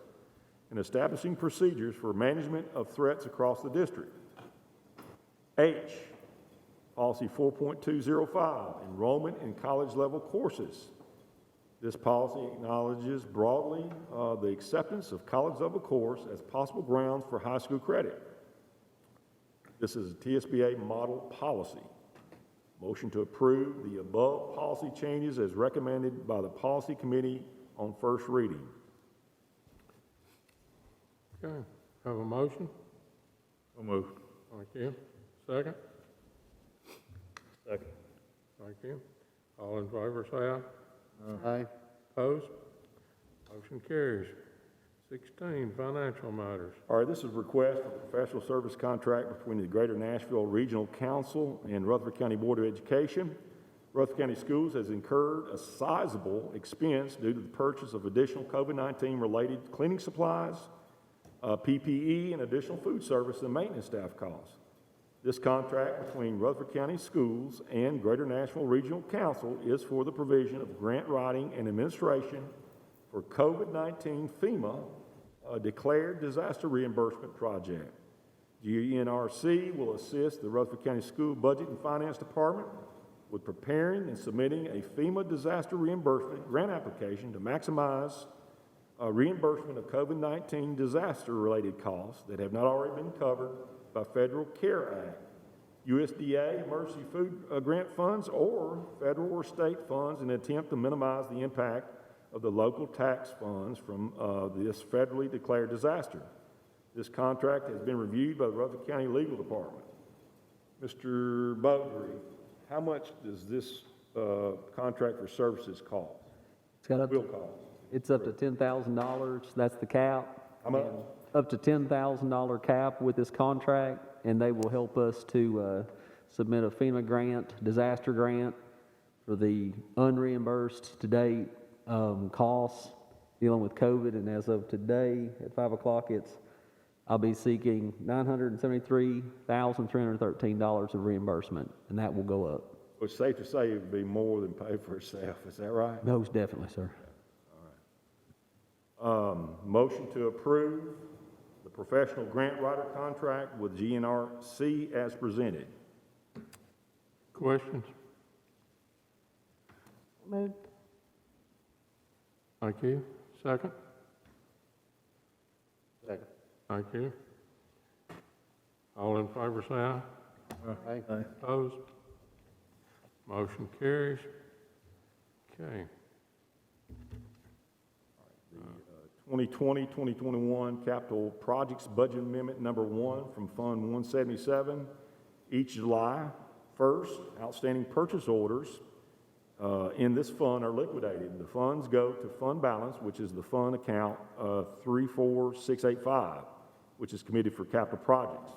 [SPEAKER 3] and establishing procedures for management of threats across the district. H, Policy 4.205, Enrollment in college-level courses. This policy acknowledges broadly the acceptance of college-level course as possible grounds for high school credit. This is a TSBA model policy. Motion to approve the above policy changes as recommended by the Policy Committee on first reading.
[SPEAKER 1] Okay, have a motion?
[SPEAKER 2] So moved.
[SPEAKER 1] Thank you. Second?
[SPEAKER 2] Second.
[SPEAKER 1] Thank you. All in favor, say aye.
[SPEAKER 6] Aye.
[SPEAKER 1] Opposed? Motion carries. 16, financial matters.
[SPEAKER 3] All right, this is a request for a professional service contract between the Greater Nashville Regional Council and Rutherford County Board of Education. Rutherford County Schools has incurred a sizable expense due to the purchase of additional COVID-19 related cleaning supplies, PPE, and additional food service and maintenance staff costs. This contract between Rutherford County Schools and Greater Nashville Regional Council is for the provision of grant writing and administration for COVID-19 FEMA declared disaster reimbursement project. GNRC will assist the Rutherford County School Budget and Finance Department with preparing and submitting a FEMA disaster reimbursement grant application to maximize reimbursement of COVID-19 disaster-related costs that have not already been covered by Federal CARE Act, USDA emergency food grant funds, or federal or state funds in an attempt to minimize the impact of the local tax funds from this federally declared disaster. This contract has been reviewed by the Rutherford County Legal Department. Mr. Bowdre, how much does this contract for services cost?
[SPEAKER 10] It's got
[SPEAKER 3] Will cost?
[SPEAKER 10] it's up to $10,000. That's the cap.
[SPEAKER 3] How much?
[SPEAKER 10] Up to $10,000 cap with this contract, and they will help us to submit a FEMA grant, disaster grant, for the unreimbursed to date costs dealing with COVID. And as of today at 5 o'clock, I'll be seeking $973,313 of reimbursement, and that will go up.
[SPEAKER 3] Well, it's safe to say it would be more than pay for itself. Is that right?
[SPEAKER 10] Most definitely, sir.
[SPEAKER 3] Motion to approve the professional grant writer contract with GNRC as presented.
[SPEAKER 1] Questions?
[SPEAKER 5] Moved.
[SPEAKER 1] Thank you. Second?
[SPEAKER 6] Second.
[SPEAKER 1] Thank you. All in favor, say aye.
[SPEAKER 6] Aye.
[SPEAKER 2] Aye.
[SPEAKER 1] Opposed? Motion carries. Okay.
[SPEAKER 3] 2020-2021 Capital Projects Budget Amendment Number 1 from Fund 177. Each July 1st, outstanding purchase orders in this fund are liquidated. The funds go to fund balance, which is the fund account 34685, which is committed for capital projects.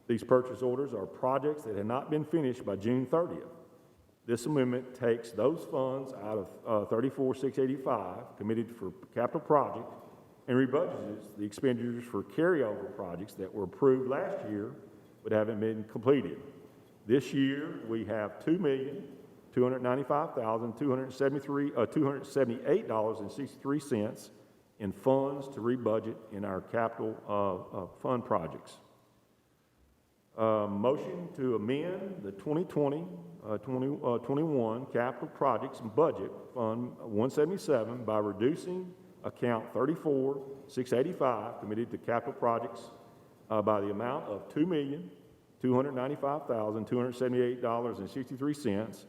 [SPEAKER 3] These purchase orders are projects that had not been finished by June 30th. This amendment takes those funds out of 34685 committed for capital project and rebudgets the expenditures for carryover projects that were approved last year but haven't been completed. This year, we have $2,295,278.63 in funds to rebudget in our capital fund projects. Motion to amend the 2020-21 capital projects budget fund 177 by reducing account 34685 committed to capital projects by the amount of $2,295,278.63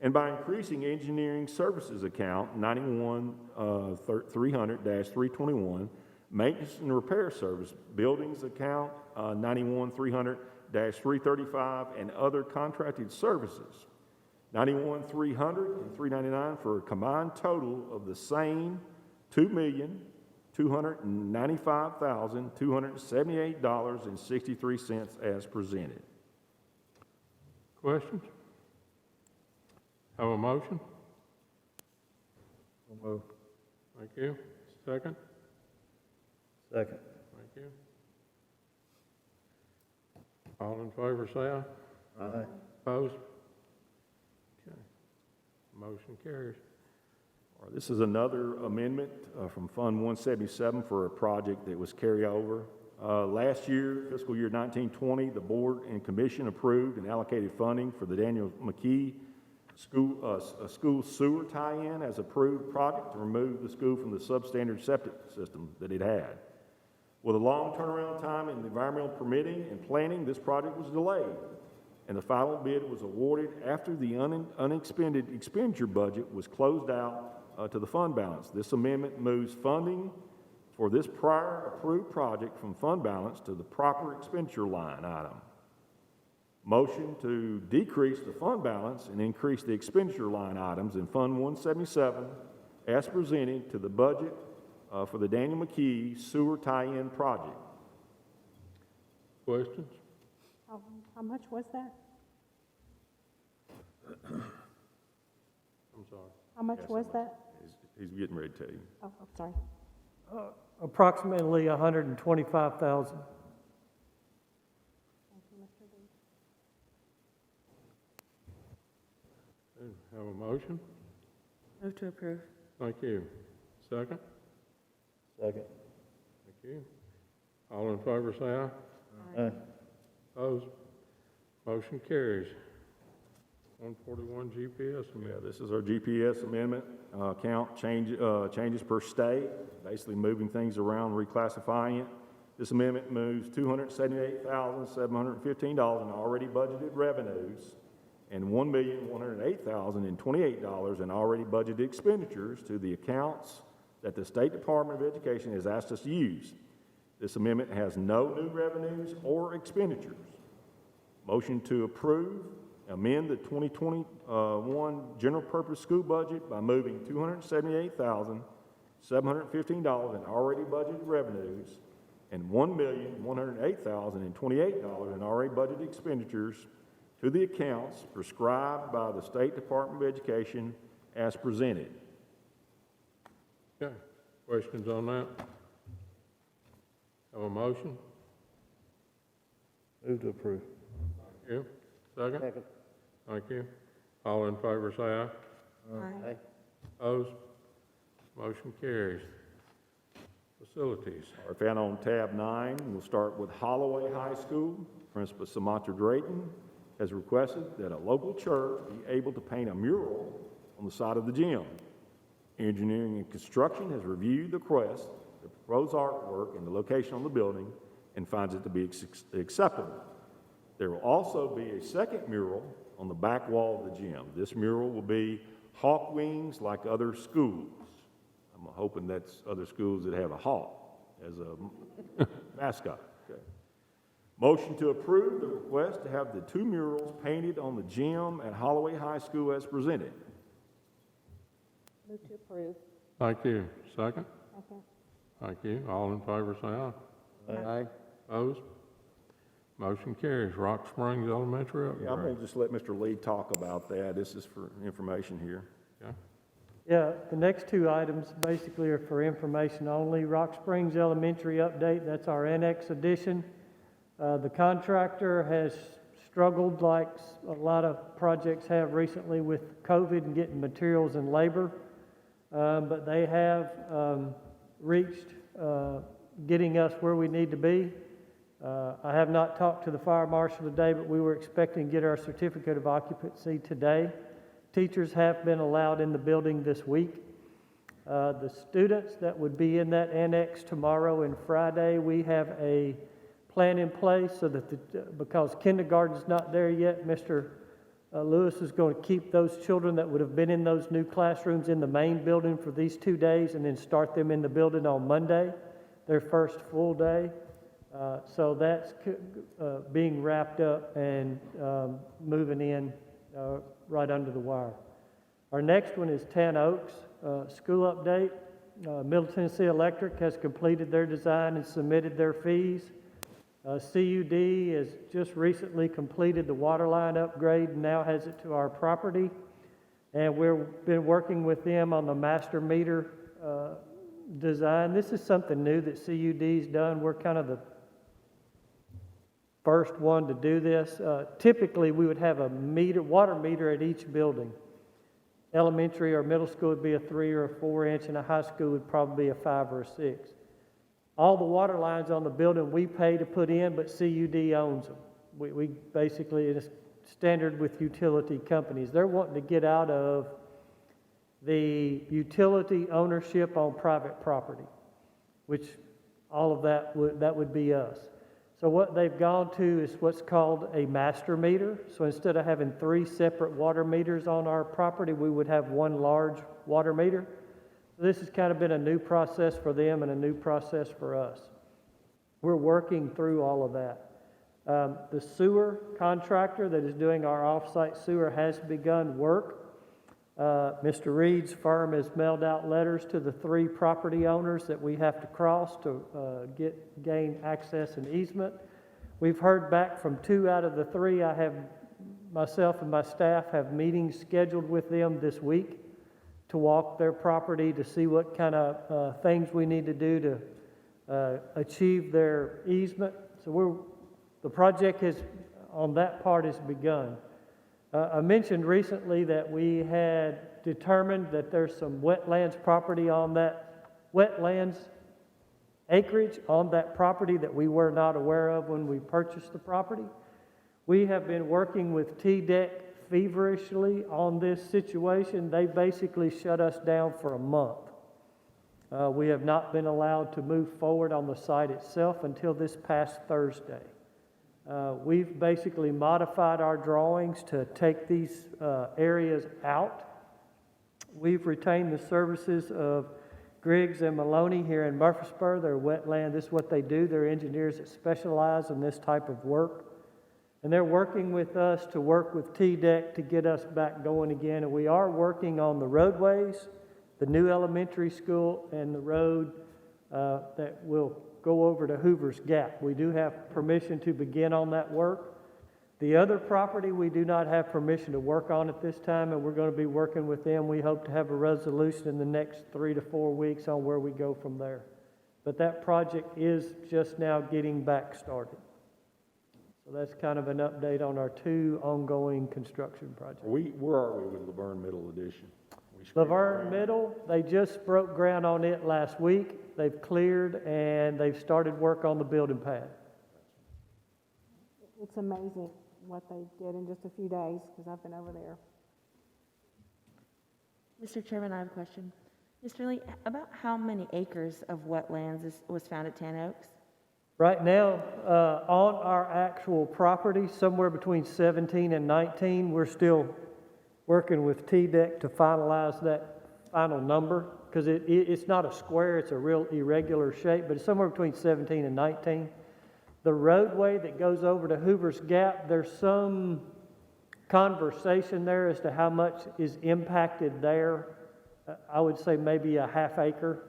[SPEAKER 3] and by increasing engineering services account 91,300-321 maintenance and repair service buildings account 91,300-335 and other contracted services 91,300 and 399 for a combined total of the same $2,295,278.63 as presented.
[SPEAKER 1] Questions? Have a motion?
[SPEAKER 2] So moved.
[SPEAKER 1] Thank you. Second?
[SPEAKER 2] Second.
[SPEAKER 1] Thank you. All in favor, say aye.
[SPEAKER 2] Aye.
[SPEAKER 1] Opposed? Okay. Motion carries.
[SPEAKER 3] All right, this is another amendment from Fund 177 for a project that was carryover. Last year, fiscal year 1920, the board and commission approved and allocated funding for the Daniel McKee school sewer tie-in as approved project to remove the school from the substandard septic system that it had. With a long turnaround time in environmental permitting and planning, this project was delayed, and the final bid was awarded after the unexpended expenditure budget was closed out to the fund balance. This amendment moves funding for this prior approved project from fund balance to the proper expenditure line item. Motion to decrease the fund balance and increase the expenditure line items in Fund 177 as presented to the budget for the Daniel McKee sewer tie-in project.
[SPEAKER 1] Questions?
[SPEAKER 5] How much was that?
[SPEAKER 1] I'm sorry.
[SPEAKER 5] How much was that?
[SPEAKER 3] He's getting ready to tell you.
[SPEAKER 5] Oh, I'm sorry.
[SPEAKER 11] Approximately 125,000.
[SPEAKER 5] Thank you, Mr. Dean.
[SPEAKER 1] Have a motion?
[SPEAKER 8] Move to approve.
[SPEAKER 1] Thank you. Second?
[SPEAKER 2] Second.
[SPEAKER 1] Thank you. All in favor, say aye.
[SPEAKER 2] Aye.
[SPEAKER 1] Opposed? Motion carries. 141 GPS
[SPEAKER 3] Yeah,
[SPEAKER 1] amendment.
[SPEAKER 3] this is our GPS amendment, changes per state, basically moving things around, reclassifying it. This amendment moves $278,715 in already budgeted revenues and $1,108,028 in already budgeted expenditures to the accounts that the State Department of Education has asked us to use. This amendment has no new revenues or expenditures. Motion to approve. Amend the 2021 general purpose school budget by moving $278,715 in already budgeted revenues and $1,108,028 in already budgeted expenditures to the accounts prescribed by the State Department of Education as presented.
[SPEAKER 1] Okay. Questions on that? Have a motion?
[SPEAKER 2] Move to approve.
[SPEAKER 1] Thank you. Second?
[SPEAKER 6] Second.
[SPEAKER 1] Thank you. All in favor, say aye.
[SPEAKER 6] Aye.
[SPEAKER 1] Opposed? Motion carries. Facilities.
[SPEAKER 3] Are found on tab 9. We'll start with Holloway High School. Principal Samantha Drayton has requested that a local church be able to paint a mural on the side of the gym. Engineering and Construction has reviewed the request, the proposed artwork, and the location on the building, and finds it to be acceptable. There will also be a second mural on the back wall of the gym. This mural will be hawk wings like other schools. I'm hoping that's other schools that have a hawk as a mascot. Okay. Motion to approve the request to have the two murals painted on the gym at Holloway High School as presented.
[SPEAKER 5] Move to approve.
[SPEAKER 1] Thank you. Second?
[SPEAKER 5] Second.
[SPEAKER 1] Thank you. All in favor, say aye.
[SPEAKER 6] Aye.
[SPEAKER 1] Opposed? Motion carries. Rock Springs Elementary upgrade.
[SPEAKER 3] Yeah, I'm going to just let Mr. Lee talk about that. This is for information here.
[SPEAKER 1] Okay.
[SPEAKER 11] Yeah, the next two items basically are for information only. Rock Springs Elementary update, that's our annex addition. The contractor has struggled like a lot of projects have recently with COVID and getting materials and labor. But they have reached getting us where we need to be. I have not talked to the fire marshal today, but we were expecting to get our certificate of occupancy today. Teachers have been allowed in the building this week. The students that would be in that annex tomorrow and Friday, we have a plan in place so that because kindergarten's not there yet, Mr. Lewis is going to keep those children that would have been in those new classrooms in the main building for these 2 days and then start them in the building on Monday, their first full day. So that's being wrapped up and moving in right under the wire. Our next one is Tan Oaks school update. Middle Tennessee Electric has completed their design and submitted their fees. CUD has just recently completed the water line upgrade and now has it to our property. And we've been working with them on the master meter design. This is something new that CUD's done. We're kind of the first one to do this. Typically, we would have a water meter at each building. Elementary or middle school would be a 3 or a 4 inch, and a high school would probably be a 5 or a 6. All the water lines on the building we pay to put in, but CUD owns them. We basically, it's standard with utility companies. They're wanting to get out of the utility ownership on private property, which all of that would be us. So what they've gone to is what's called a master meter. So instead of having 3 separate water meters on our property, we would have one large water meter. This has kind of been a new process for them and a new process for us. We're working through all of that. The sewer contractor that is doing our off-site sewer has begun work. Mr. Reed's firm has mailed out letters to the 3 property owners that we have to cross to gain access and easement. We've heard back from 2 out of the 3. Myself and my staff have meetings scheduled with them this week to walk their property to see what kind of things we need to do to achieve their easement. So the project on that part has begun. I mentioned recently that we had determined that there's some wetlands property on that, wetlands acreage on that property that we were not aware of when we purchased the property. We have been working with TDEC feverishly on this situation. They basically shut us down for a month. We have not been allowed to move forward on the site itself until this past Thursday. We've basically modified our drawings to take these areas out. We've retained the services of Griggs and Maloney here in Murfreesboro. They're wetland. This is what they do. They're engineers that specialize in this type of work. And they're working with us to work with TDEC to get us back going again. And we are working on the roadways, the new elementary school, and the road that will go over to Hoover's Gap. We do have permission to begin on that work. The other property we do not have permission to work on at this time, and we're going to be working with them. We hope to have a resolution in the next 3 to 4 weeks on where we go from there. But that project is just now getting back started. So that's kind of an update on our 2 ongoing construction projects.
[SPEAKER 3] Where are we with Laverne Middle Edition?
[SPEAKER 11] Laverne Middle, they just broke ground on it last week. They've cleared and they've started work on the building pad.
[SPEAKER 5] It's amazing what they did in just a few days, because I've been over there.
[SPEAKER 6] Mr. Chairman, I have a question. Mr. Lee, about how many acres of wetlands was found at Ten Oaks?
[SPEAKER 11] Right now, on our actual property, somewhere between 17 and 19, we're still working with TDEC to finalize that final number, because it's not a square, it's a real irregular shape, but it's somewhere between 17 and 19. The roadway that goes over to Hoover's Gap, there's some conversation there as to how much is impacted there. I would say maybe a half acre,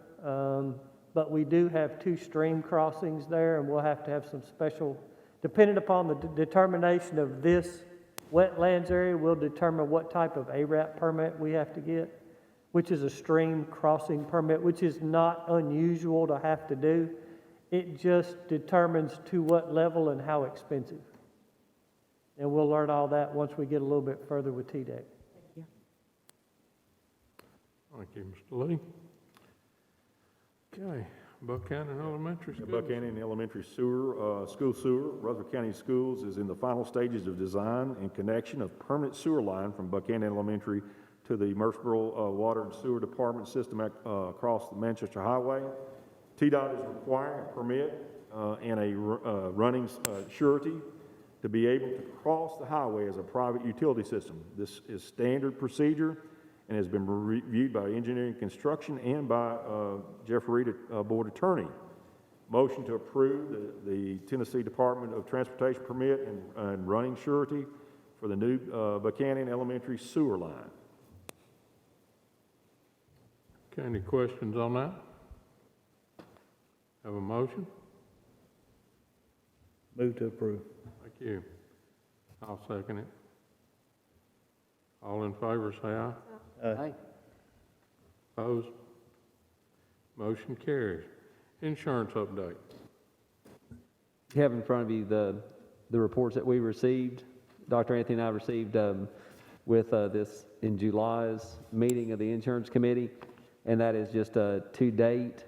[SPEAKER 11] but we do have 2 stream crossings there, and we'll have to have some special, depending upon the determination of this wetlands area, we'll determine what type of ARAP permit we have to get, which is a stream crossing permit, which is not unusual to have to do. It just determines to what level and how expensive. And we'll learn all that once we get a little bit further with TDEC.
[SPEAKER 1] Thank you, Mr. Lee. Okay, Buchanan Elementary School.
[SPEAKER 3] Buchanan Elementary school sewer, Rutherford County Schools is in the final stages of design and connection of permanent sewer line from Buchanan Elementary to the Murfreesboro Water and Sewer Department system across the Manchester Highway. TDOT is requiring a permit and a running surety to be able to cross the highway as a private utility system. This is standard procedure and has been reviewed by Engineering and Construction and by Jeff Reed, Board Attorney. Motion to approve the Tennessee Department of Transportation permit and running surety for the new Buchanan Elementary sewer line.
[SPEAKER 1] Okay, any questions on that? Have a motion?
[SPEAKER 2] Move to approve.
[SPEAKER 1] Thank you. I'll second it. All in favor, say aye.
[SPEAKER 6] Aye.
[SPEAKER 1] Opposed? Motion carries. Insurance update.
[SPEAKER 10] You have in front of you the reports that we received. Dr. Anthony and I received with this in July's meeting of the insurance committee, and that is just a to-date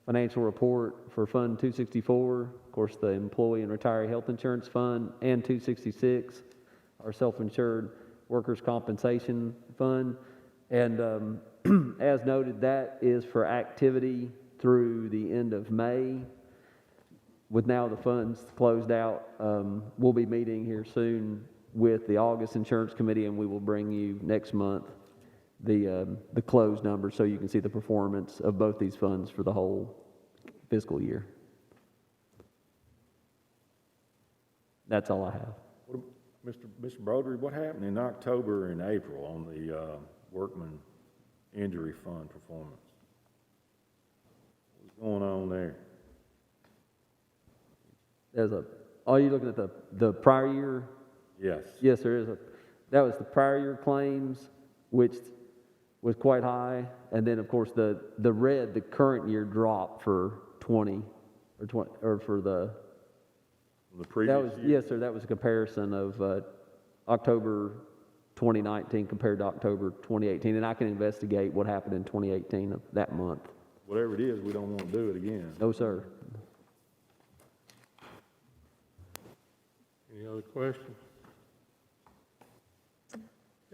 [SPEAKER 10] financial report for Fund 264, of course, the Employee and Retiree Health Insurance Fund, and 266, our self-insured workers' compensation fund. And as noted, that is for activity through the end of May. With now the funds closed out, we'll be meeting here soon with the August Insurance Committee, and we will bring you next month the closed numbers so you can see the performance of both these funds for the whole fiscal year. That's all I have.
[SPEAKER 3] Mr. Broderick, what happened in October and April on the Workman Injury Fund performance? What's going on there?
[SPEAKER 10] Are you looking at the prior year?
[SPEAKER 3] Yes.
[SPEAKER 10] Yes, there is that was the prior year claims, which was quite high, and then of course the current year drop for 20 or for the
[SPEAKER 3] previous year?
[SPEAKER 10] Yes, sir. That was a comparison of October 2019 compared to October 2018, and I can investigate what happened in 2018 of that month.
[SPEAKER 3] Whatever it is, we don't want to do it again.
[SPEAKER 10] No, sir.
[SPEAKER 1] Any other questions?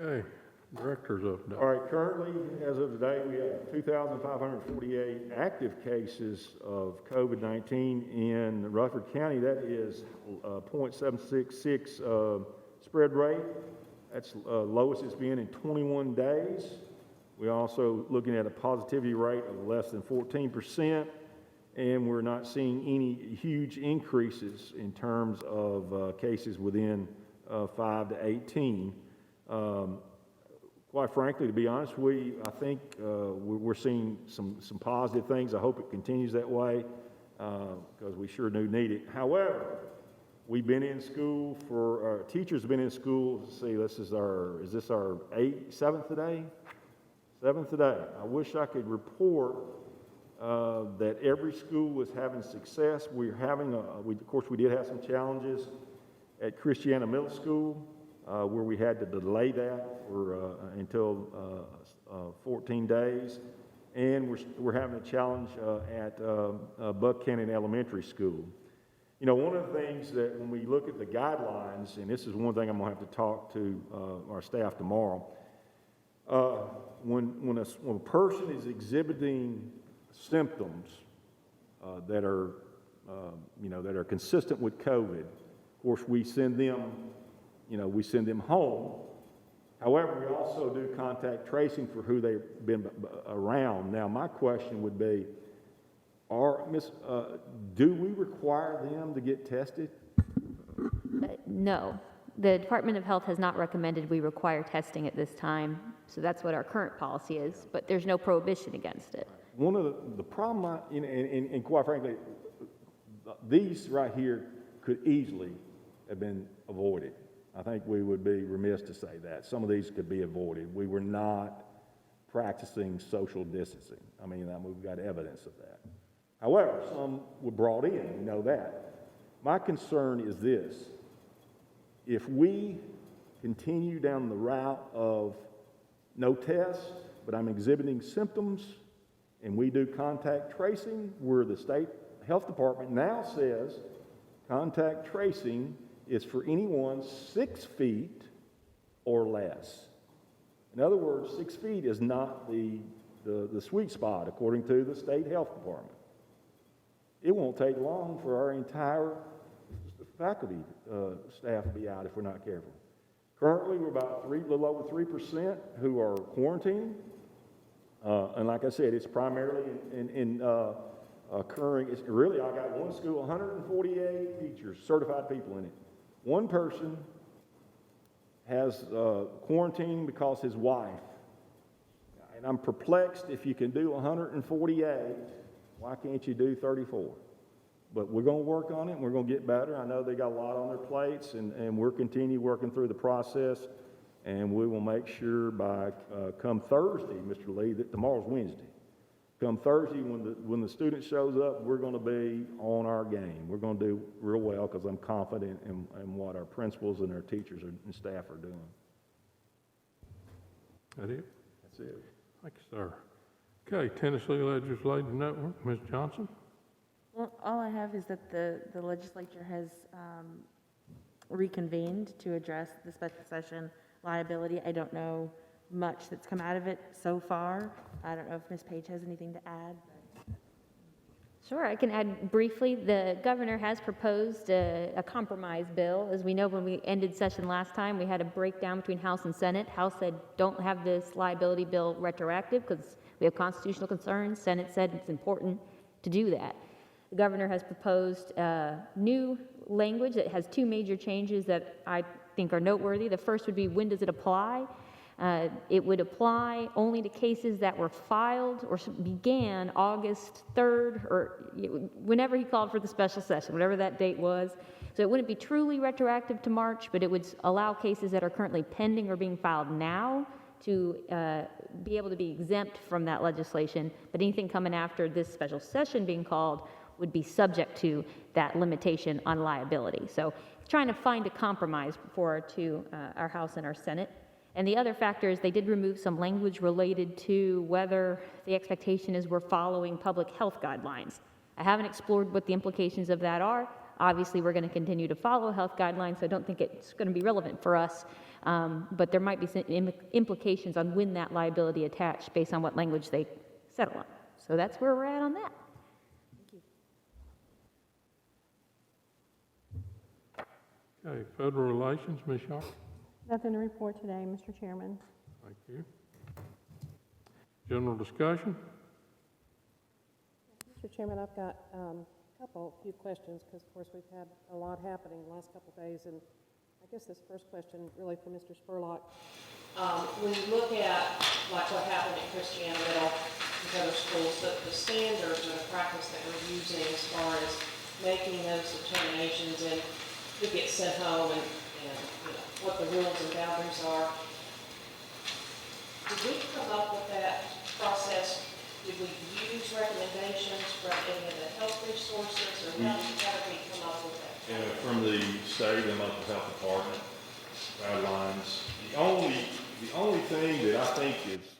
[SPEAKER 1] Okay, director's update.
[SPEAKER 3] All right, currently, as of today, we have 2,548 active cases of COVID-19 in Rutherford County. That is 0.766 spread rate. That's lowest it's been in 21 days. We're also looking at a positivity rate of less than 14%, and we're not seeing any huge increases in terms of cases within 5 to 18. Quite frankly, to be honest, I think we're seeing some positive things. I hope it continues that way because we sure do need it. However, we've been in school for, teachers have been in school, let's see, is this our seventh today? Seventh today. I wish I could report that every school was having success. We're having, of course, we did have some challenges at Christiana Middle School where we had to delay that for until 14 days. And we're having a challenge at Buchanan Elementary School. You know, one of the things that when we look at the guidelines, and this is one thing I'm going to have to talk to our staff tomorrow, When a person is exhibiting symptoms that are, that are consistent with COVID, of course, we send them home. However, we also do contact tracing for who they've been around. Now, my question would be, do we require them to get tested?
[SPEAKER 9] No. The Department of Health has not recommended we require testing at this time, so that's what our current policy is, but there's no prohibition against it.
[SPEAKER 3] One of the problem, and quite frankly, these right here could easily have been avoided. I think we would be remiss to say that. Some of these could be avoided. We were not practicing social distancing. I mean, we've got evidence of that. However, some were brought in, we know that. My concern is this: if we continue down the route of no test, but I'm exhibiting symptoms, and we do contact tracing, where the state health department now says contact tracing is for anyone 6 feet or less. In other words, 6 feet is not the sweet spot, according to the state health department. It won't take long for our entire faculty staff to be out if we're not careful. Currently, we're about a little over 3% who are quarantined. And like I said, it's primarily occurring. It's really, I got one school, 148 teachers, certified people in it. One person has quarantined because his wife. And I'm perplexed, if you can do 148, why can't you do 34? But we're going to work on it, and we're going to get better. I know they got a lot on their plates, and we'll continue working through the process, and we will make sure by come Thursday, Mr. Lee, that tomorrow's Wednesday. Come Thursday, when the student shows up, we're going to be on our game. We're going to do real well, because I'm confident in what our principals and our teachers and staff are doing.
[SPEAKER 1] That it?
[SPEAKER 3] That's it.
[SPEAKER 1] Thank you, sir. Okay, Tennessee Legislative Network, Ms. Johnson.
[SPEAKER 6] Well, all I have is that the legislature has reconvened to address the special session liability. I don't know much that's come out of it so far. I don't know if Ms. Page has anything to add.
[SPEAKER 9] Sure, I can add briefly. The governor has proposed a compromise bill. As we know, when we ended session last time, we had a breakdown between House and Senate. House said, don't have this liability bill retroactive because we have constitutional concerns. Senate said it's important to do that. The governor has proposed new language that has two major changes that I think are noteworthy. The first would be, when does it apply? It would apply only to cases that were filed or began August 3rd, or whenever he called for the special session, whatever that date was. So it wouldn't be truly retroactive to March, but it would allow cases that are currently pending or being filed now to be able to be exempt from that legislation. But anything coming after this special session being called would be subject to that limitation on liability. So trying to find a compromise for our House and our Senate. And the other factor is they did remove some language related to whether the expectation is we're following public health guidelines. I haven't explored what the implications of that are. Obviously, we're going to continue to follow health guidelines, so I don't think it's going to be relevant for us. But there might be some implications on when that liability attached based on what language they settle on. So that's where we're at on that.
[SPEAKER 1] Okay, Federal Relations, Ms. Sharp.
[SPEAKER 5] Nothing to report today, Mr. Chairman.
[SPEAKER 1] Thank you. General discussion?
[SPEAKER 5] Mr. Chairman, I've got few questions, because of course we've had a lot happening the last couple of days, and I guess this first question really for Mr. Spurlock. When you look at like what happened at Christiana Middle and other schools, the standards or the practice that we're using as far as making those determinations and who gets sent home and what the rules and boundaries are, did we come up with that process? Did we use recommendations from any of the health resources, or how did we come up with that?
[SPEAKER 3] From the state and local health department guidelines. The only thing that I think is,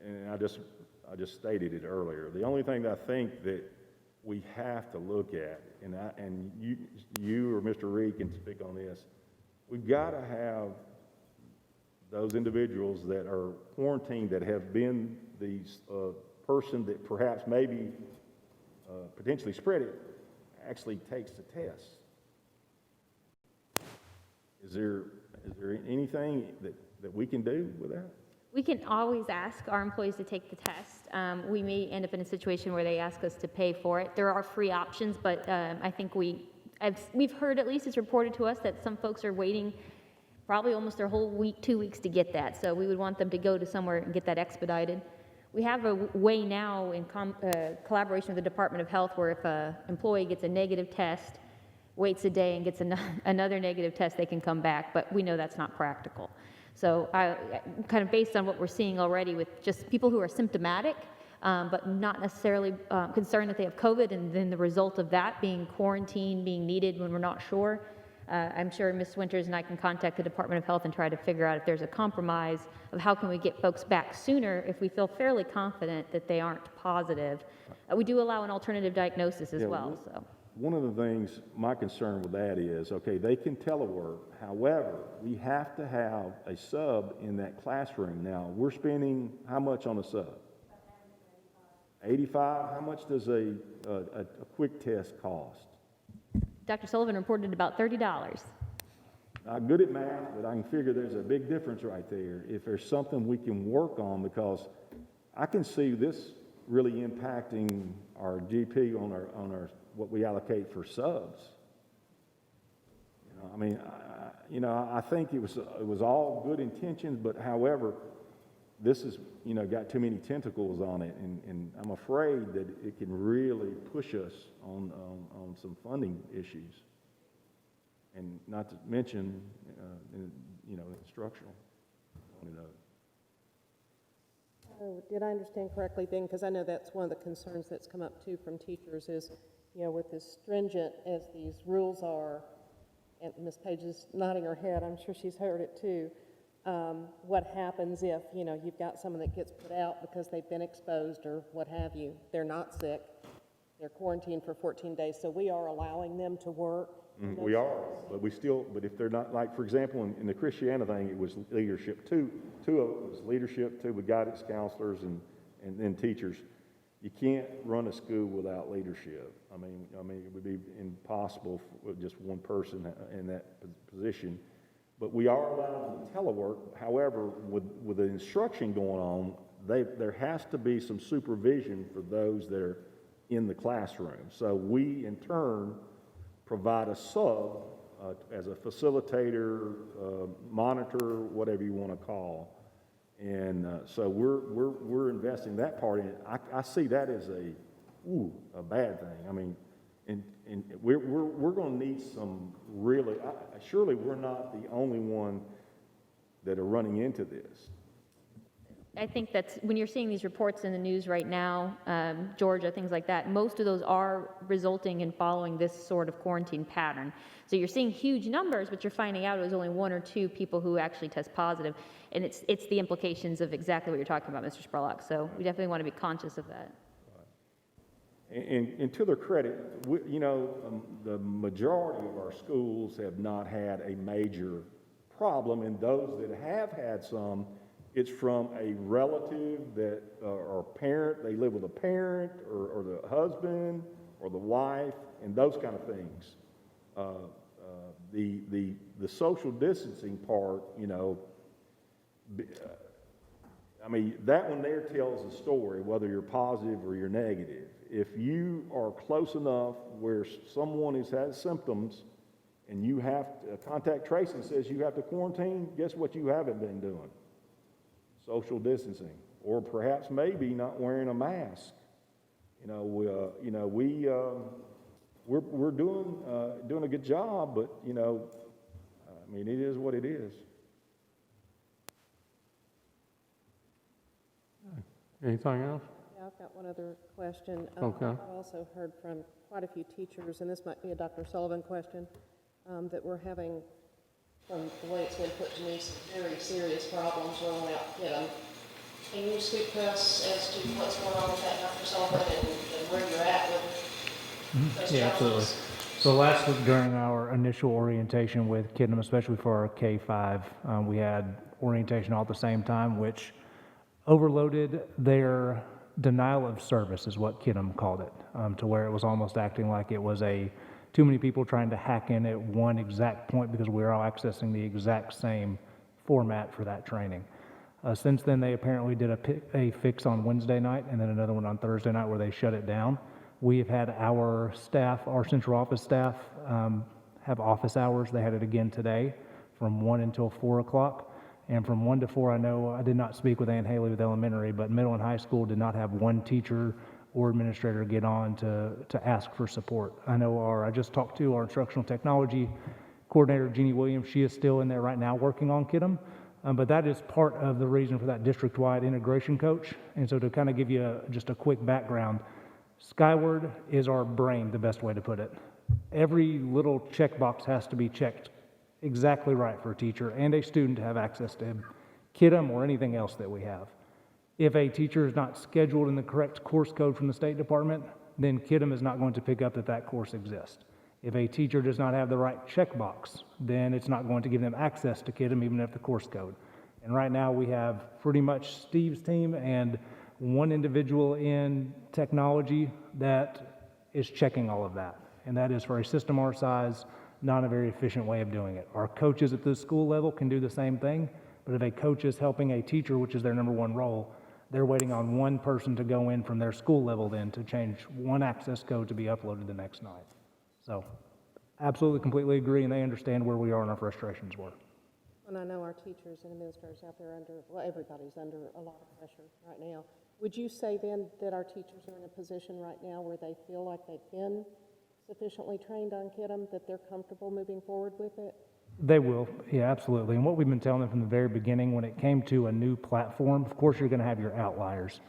[SPEAKER 3] and I just stated it earlier, the only thing that I think that we have to look at, and you or Mr. Reed can speak on this, we've got to have those individuals that are quarantined that have been the person that perhaps maybe potentially spread it actually takes the test. Is there anything that we can do with that?
[SPEAKER 9] We can always ask our employees to take the test. We may end up in a situation where they ask us to pay for it. There are free options, but I think we've heard, at least it's reported to us, that some folks are waiting probably almost their whole week, 2 weeks to get that. So we would want them to go to somewhere and get that expedited. We have a way now in collaboration with the Department of Health where if an employee gets a negative test, waits a day and gets another negative test, they can come back, but we know that's not practical. So kind of based on what we're seeing already with just people who are symptomatic, but not necessarily concerned that they have COVID, and then the result of that being quarantine, being needed when we're not sure, I'm sure Ms. Winters and I can contact the Department of Health and try to figure out if there's a compromise of how can we get folks back sooner if we feel fairly confident that they aren't positive. We do allow an alternative diagnosis as well. So.
[SPEAKER 3] One of the things, my concern with that is, okay, they can telework. However, we have to have a sub in that classroom. Now, we're spending how much on a sub? 85. How much does a quick test cost?
[SPEAKER 9] Dr. Sullivan reported about $30.
[SPEAKER 3] Not good at math, but I can figure there's a big difference right there. If there's something we can work on, because I can see this really impacting our GP on our what we allocate for subs. I think it was all good intentions, but however, this is got too many tentacles on it, and I'm afraid that it can really push us on some funding issues, and not to mention instructional.
[SPEAKER 5] Oh, did I understand correctly then? Because I know that's one of the concerns that's come up too from teachers is, with as stringent as these rules are, and Ms. Page is nodding her head, I'm sure she's heard it too, what happens if, you've got someone that gets put out because they've been exposed or what have you, they're not sick, they're quarantined for 14 days, so we are allowing them to work?
[SPEAKER 3] We are, but if they're not, like, for example, in the Christiana thing, it was leadership. Two of it was leadership, two with guidance counselors and then teachers. You can't run a school without leadership. I mean, it would be impossible with just one person in that position. But we are allowed to telework. However, with the instruction going on, there has to be some supervision for those that are in the classroom. So we, in turn, provide a sub as a facilitator, monitor, whatever you want to call. And so we're investing that part in it. I see that as a bad thing. I mean, and we're going to need some really. Surely we're not the only one that are running into this.
[SPEAKER 9] I think that's when you're seeing these reports in the news right now, Georgia, things like that, most of those are resulting in following this sort of quarantine pattern. So you're seeing huge numbers, but you're finding out it was only 1 or 2 people who actually test positive. And it's the implications of exactly what you're talking about, Mr. Spurlock. So we definitely want to be conscious of that.
[SPEAKER 3] And to their credit, the majority of our schools have not had a major problem, and those that have had some, it's from a relative that or parent, they live with a parent or the husband or the wife and those kind of things. The social distancing part, that one there tells a story, whether you're positive or you're negative. If you are close enough where someone has had symptoms and you have contact tracing says you have to quarantine, guess what you haven't been doing? Social distancing, or perhaps maybe not wearing a mask. We're doing a good job, but it is what it is.
[SPEAKER 1] Anything else?
[SPEAKER 5] Yeah, I've got one other question.
[SPEAKER 1] Okay.
[SPEAKER 5] I've also heard from quite a few teachers, and this might be a Dr. Sullivan question, that we're having, from the way it's been put to me, some very serious problems rolling out Kidham. Can you speak to us as to what's going on with that, Dr. Sullivan, and where you're at with those challenges?
[SPEAKER 12] Yeah, absolutely. So last week during our initial orientation with Kidnam, especially for our K-5, we had orientation all at the same time, which overloaded their denial of service, is what Kidnam called it, to where it was almost acting like it was too many people trying to hack in at one exact point because we were all accessing the exact same format for that training. Since then, they apparently did a fix on Wednesday night and then another one on Thursday night where they shut it down. We have had our staff, our central office staff, have office hours. They had it again today from 1 until 4 o'clock. And from 1 to 4, I know I did not speak with Ann Haley with elementary, but middle and high school did not have one teacher or administrator get on to ask for support. I know I just talked to our instructional technology coordinator, Jeannie Williams. She is still in there right now working on Kidnam. But that is part of the reason for that district-wide integration coach. And so to kind of give you just a quick background, Skyward is our brain, the best way to put it. Every little checkbox has to be checked exactly right for a teacher and a student to have access to Kidnam or anything else that we have. If a teacher is not scheduled in the correct course code from the State Department, then Kidnam is not going to pick up that course exists. If a teacher does not have the right checkbox, then it's not going to give them access to Kidnam even if the course code. And right now we have pretty much Steve's team and one individual in technology that is checking all of that. And that is, for a system our size, not a very efficient way of doing it. Our coaches at the school level can do the same thing, but if a coach is helping a teacher, which is their number one role, they're waiting on one person to go in from their school level then to change one access code to be uploaded the next night. So, absolutely, completely agree, and they understand where we are and our frustrations were.
[SPEAKER 5] And I know our teachers and administrators out there everybody's under a lot of pressure right now. Would you say then that our teachers are in a position right now where they feel like they've been sufficiently trained on Kidnam, that they're comfortable moving forward with it?
[SPEAKER 12] They will, yeah, absolutely. And what we've been telling them from the very beginning, when it came to a new platform, of course you're going to have your outliers.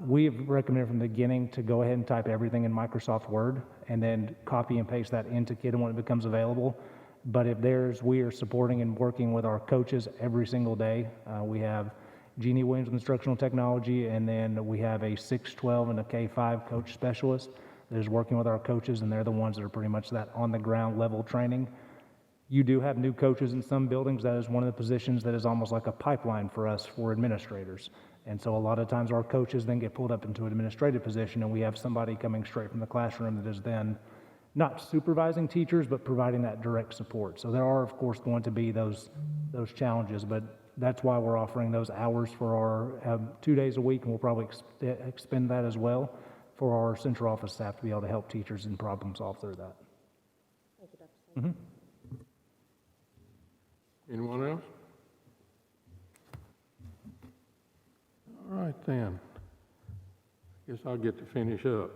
[SPEAKER 12] We've recommended from the beginning to go ahead and type everything in Microsoft Word and then copy and paste that into Kidnam when it becomes available. But if we are supporting and working with our coaches every single day. We have Jeannie Williams with instructional technology, and then we have a 612 and a K5 coach specialist that is working with our coaches, and they're the ones that are pretty much that on-the-ground level training. You do have new coaches in some buildings. That is one of the positions that is almost like a pipeline for us for administrators. And so a lot of times our coaches then get pulled up into an administrative position, and we have somebody coming straight from the classroom that is then not supervising teachers, but providing that direct support. So there are, of course, going to be those challenges, but that's why we're offering those hours for our 2 days a week, and we'll probably expend that as well for our central office staff to be able to help teachers and problem solve through that.
[SPEAKER 5] Thank you, Dr. Smith.
[SPEAKER 1] Anyone else? All right, then. I guess I'll get to finish up.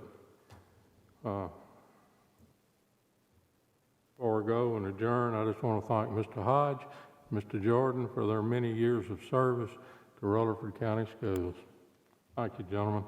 [SPEAKER 1] Before I go and adjourn, I just want to thank Mr. Hodge, Mr. Jordan for their many years of service to Rutherford County Schools. Thank you, gentlemen.